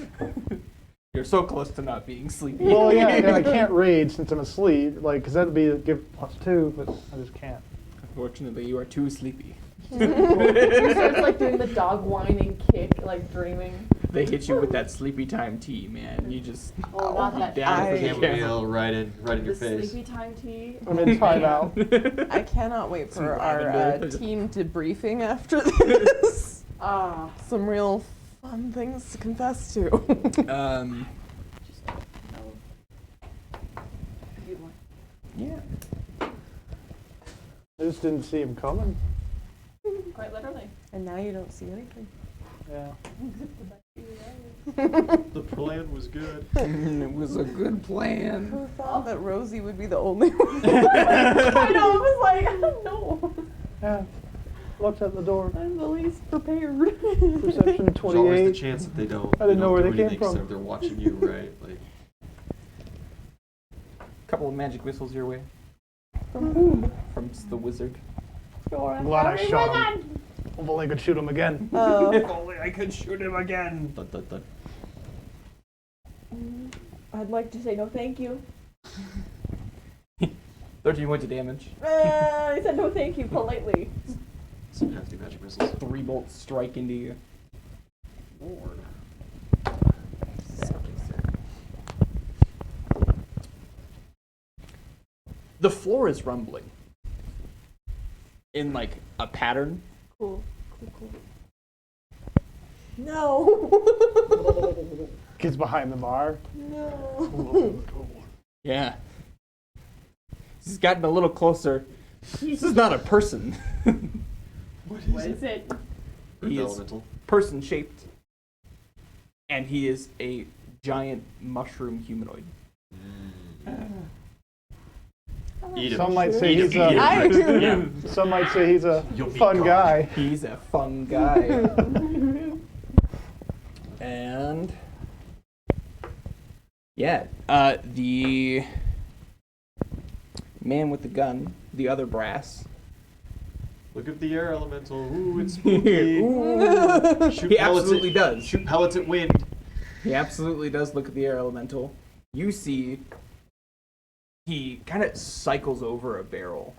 S7: You're so close to not being sleepy.
S5: Well, yeah, and I can't rage since I'm asleep, like, because that'd be give plus 2, but I just can't.
S7: Unfortunately, you are too sleepy.
S6: He starts like doing the dog whining kick, like dreaming.
S7: They hit you with that sleepy time tea, man. You just
S6: Oh, not that
S7: down for the
S1: Chamomile right in
S6: the
S1: your face.
S6: sleepy time tea.
S5: I'm in timeout.
S4: I cannot wait
S7: Some
S4: for our
S7: lavender.
S4: team debriefing after this.
S6: Ah.
S4: Some real fun things to confess to.
S6: Just no.
S7: Yeah.
S5: I just didn't see him coming.
S6: Quite literally.
S4: And now you don't see anything.
S5: Yeah.
S1: The plan was good.
S7: It was a good plan.
S4: Who thought that Rosie would be the only one?
S6: I know, I was like, no.
S5: Yeah. Looked at the door.
S6: I'm the least prepared.
S5: Perception
S1: There's always the
S5: 28.
S1: chance that they don't.
S5: I didn't know where
S1: do
S5: they came
S1: anything 'cause
S5: from.
S1: They're watching you, right? Like,
S7: Couple of magic missiles your way.
S6: From whom?
S7: From the wizard.
S5: I'm glad I shot him. If only I could shoot him again.
S4: Oh.
S7: If only I could shoot him again.
S1: dun, dun, dun.
S6: I'd like to say no thank you.
S7: 13 points of damage.
S6: I said no thank you politely.
S1: Some hefty magic missiles.
S7: 3 bolts strike into you.
S1: Lord.
S7: The floor is rumbling. In like a pattern.
S6: Cool. Cool.
S4: No.
S5: Kids behind the bar.
S4: No.
S7: Yeah. He's gotten a little closer. This is not a person.
S6: What is it?
S1: Earth
S7: He is
S1: elemental.
S7: person shaped. And he is a giant mushroom humanoid.
S1: Eat him.
S5: Some might say
S1: Eat
S5: he's
S1: him, eat him.
S4: I do.
S7: Yeah.
S5: Some might say he's a
S1: You'll be
S5: fun
S1: gone.
S5: guy.
S7: He's a fun guy. And yeah, the man with the gun, the other brass.
S1: Look at the air elemental. Ooh, it's spooky.
S7: Ooh.
S1: Shoot
S7: He
S1: pellets
S7: absolutely
S1: at,
S7: does.
S1: Shoot pellets at wind.
S7: He absolutely does look at the air elemental. You see, he kind of cycles over a barrel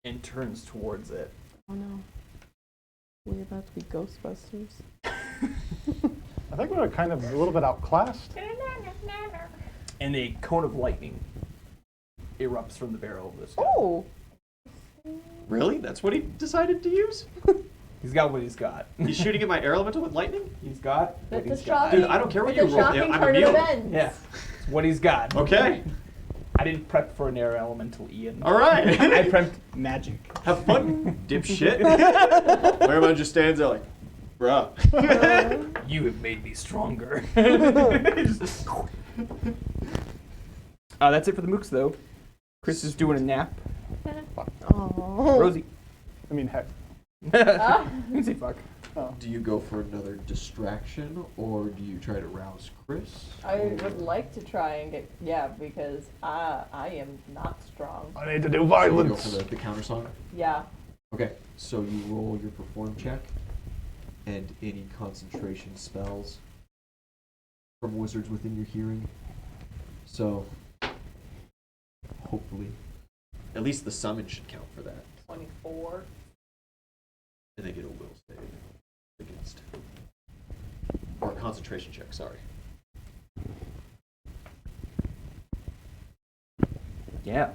S7: and turns towards it.
S6: Oh no. We're about to be Ghostbusters.
S5: I think we're kind of a little bit outclassed.
S7: And a cone of lightning erupts from the barrel of this gun.
S6: Oh.
S1: Really? That's what he decided to use?
S7: He's got what he's got.
S1: He's shooting at my air elemental with lightning?
S7: He's got what
S6: That's
S7: he's
S6: a
S7: got.
S6: shocking.
S1: Dude, I don't care what
S6: it's
S1: you
S6: a
S1: roll.
S6: shocking
S1: I'm
S6: turn of
S1: immune.
S6: events.
S7: Yeah, it's what he's got.
S1: Okay.
S7: I didn't prep for an air elemental, Ian.
S1: All right.
S7: I prepped magic.
S1: Have fun, dipshit. Everyone just stands there like, bruh.
S7: You have made me stronger. That's it for the mooks, though. Chris is doing a nap.
S4: Oh.
S7: Rosie.
S5: I mean, heck.
S7: You can say fuck.
S1: Do you go for another distraction, or do you try to rouse Chris?
S6: I would like to try and get because I am not strong.
S5: I need to do
S1: So you go
S5: violence.
S1: for the counter song?
S6: Yeah.
S1: Okay, so you roll your perform check, and any concentration spells from wizards within your hearing. So, hopefully, at least the summon should count for that.
S6: 24.
S1: And they get a will save against. Or a concentration check, sorry.
S7: Yeah.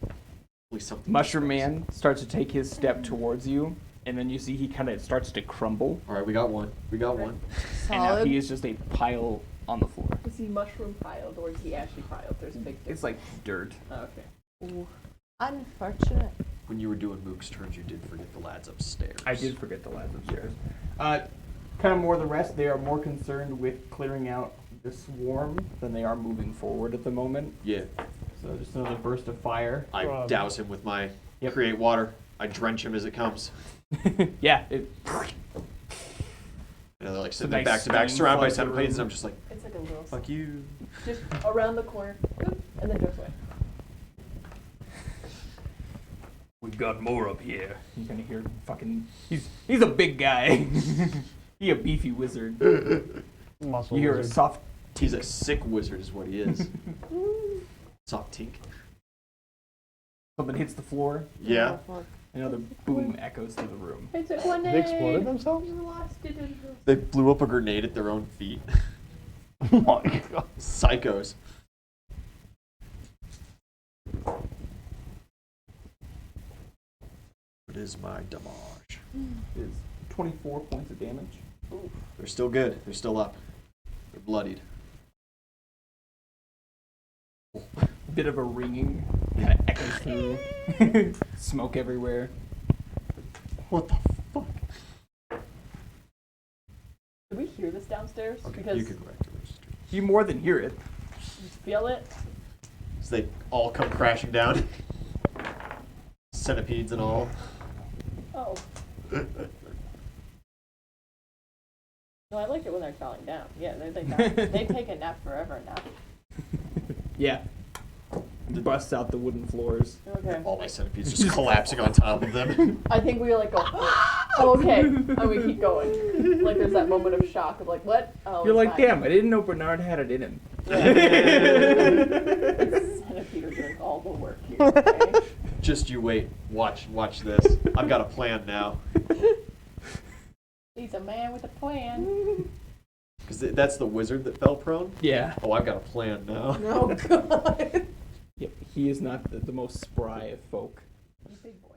S1: Hopefully something.
S7: Mushroom Man starts to take his step towards you, and then you see he kind of starts to crumble.
S1: Alright, we got one. We got one.
S7: And now
S4: Solid.
S7: he is just a pile on the floor.
S6: Is he mushroom piled or is he actually piled? There's a big difference.
S7: It's like dirt.
S6: Okay.
S4: Ooh. Unfortunate.
S1: When you were doing Mook's turns, you did forget the lads upstairs.
S7: I did forget the lads upstairs. Kind of more the rest, they are more concerned with clearing out the swarm than they are moving forward at the moment.
S1: Yeah.
S7: So just another burst of fire.
S1: I douse him with my
S7: Yep.
S1: create water. I drench him as it comes.
S7: Yeah. It,
S1: And they're like
S7: It's
S1: sitting
S7: a
S1: there
S7: nice
S1: back to back,
S7: steam
S1: surrounded by
S7: flood through.
S1: centipedes, and I'm just like,
S6: It's like a little
S1: fuck you.
S6: just around the corner, boop, and then goes away.
S7: We've got more up here. You kind of hear fucking. He's a big guy. He a beefy wizard.
S5: Muscle
S7: You hear a
S5: wizard.
S7: soft.
S1: He's a sick wizard, is what he is. Soft tink.
S7: Something hits the floor.
S1: Yeah.
S7: Another boom echoes through the room.
S6: I took one
S5: They exploded themselves?
S6: You lost it in the...
S1: They blew up a grenade at their own feet.
S5: Oh my god.
S1: Psychos. It is my damage.
S7: Is 24 points of damage.
S1: They're still good. They're still up. They're bloodied.
S7: Bit of a ringing. Kind of echoes through. Smoke everywhere.
S1: What the fuck?
S6: Did we
S3: downstairs?
S1: Okay,
S3: Because
S1: you can go back to Rooster.
S7: You more than hear it.
S3: you feel it.
S1: So they all come crashing down. Centipedes and all.
S3: Oh. No, I like it when they're falling down. Yeah, they take a nap forever now.
S7: Yeah. Busts out the wooden floors.
S3: Okay.
S1: All my centipedes just collapsing on top of them.
S3: I think we like go, oh, okay, and we keep going. Like there's that moment of shock of like, what? Oh,
S7: You're
S3: it's
S7: like,
S3: fine.
S7: damn, I didn't know Bernard had it in him.
S3: Centipede are doing all the work here. Okay?
S1: Just you wait. Watch this. I've got a plan now.
S3: He's a man with a plan.
S1: Because that's the wizard that fell prone?
S7: Yeah.
S1: Oh, I've got a plan now.
S4: Oh god.
S7: Yeah, he is not the most spry of folk.
S3: Big boy.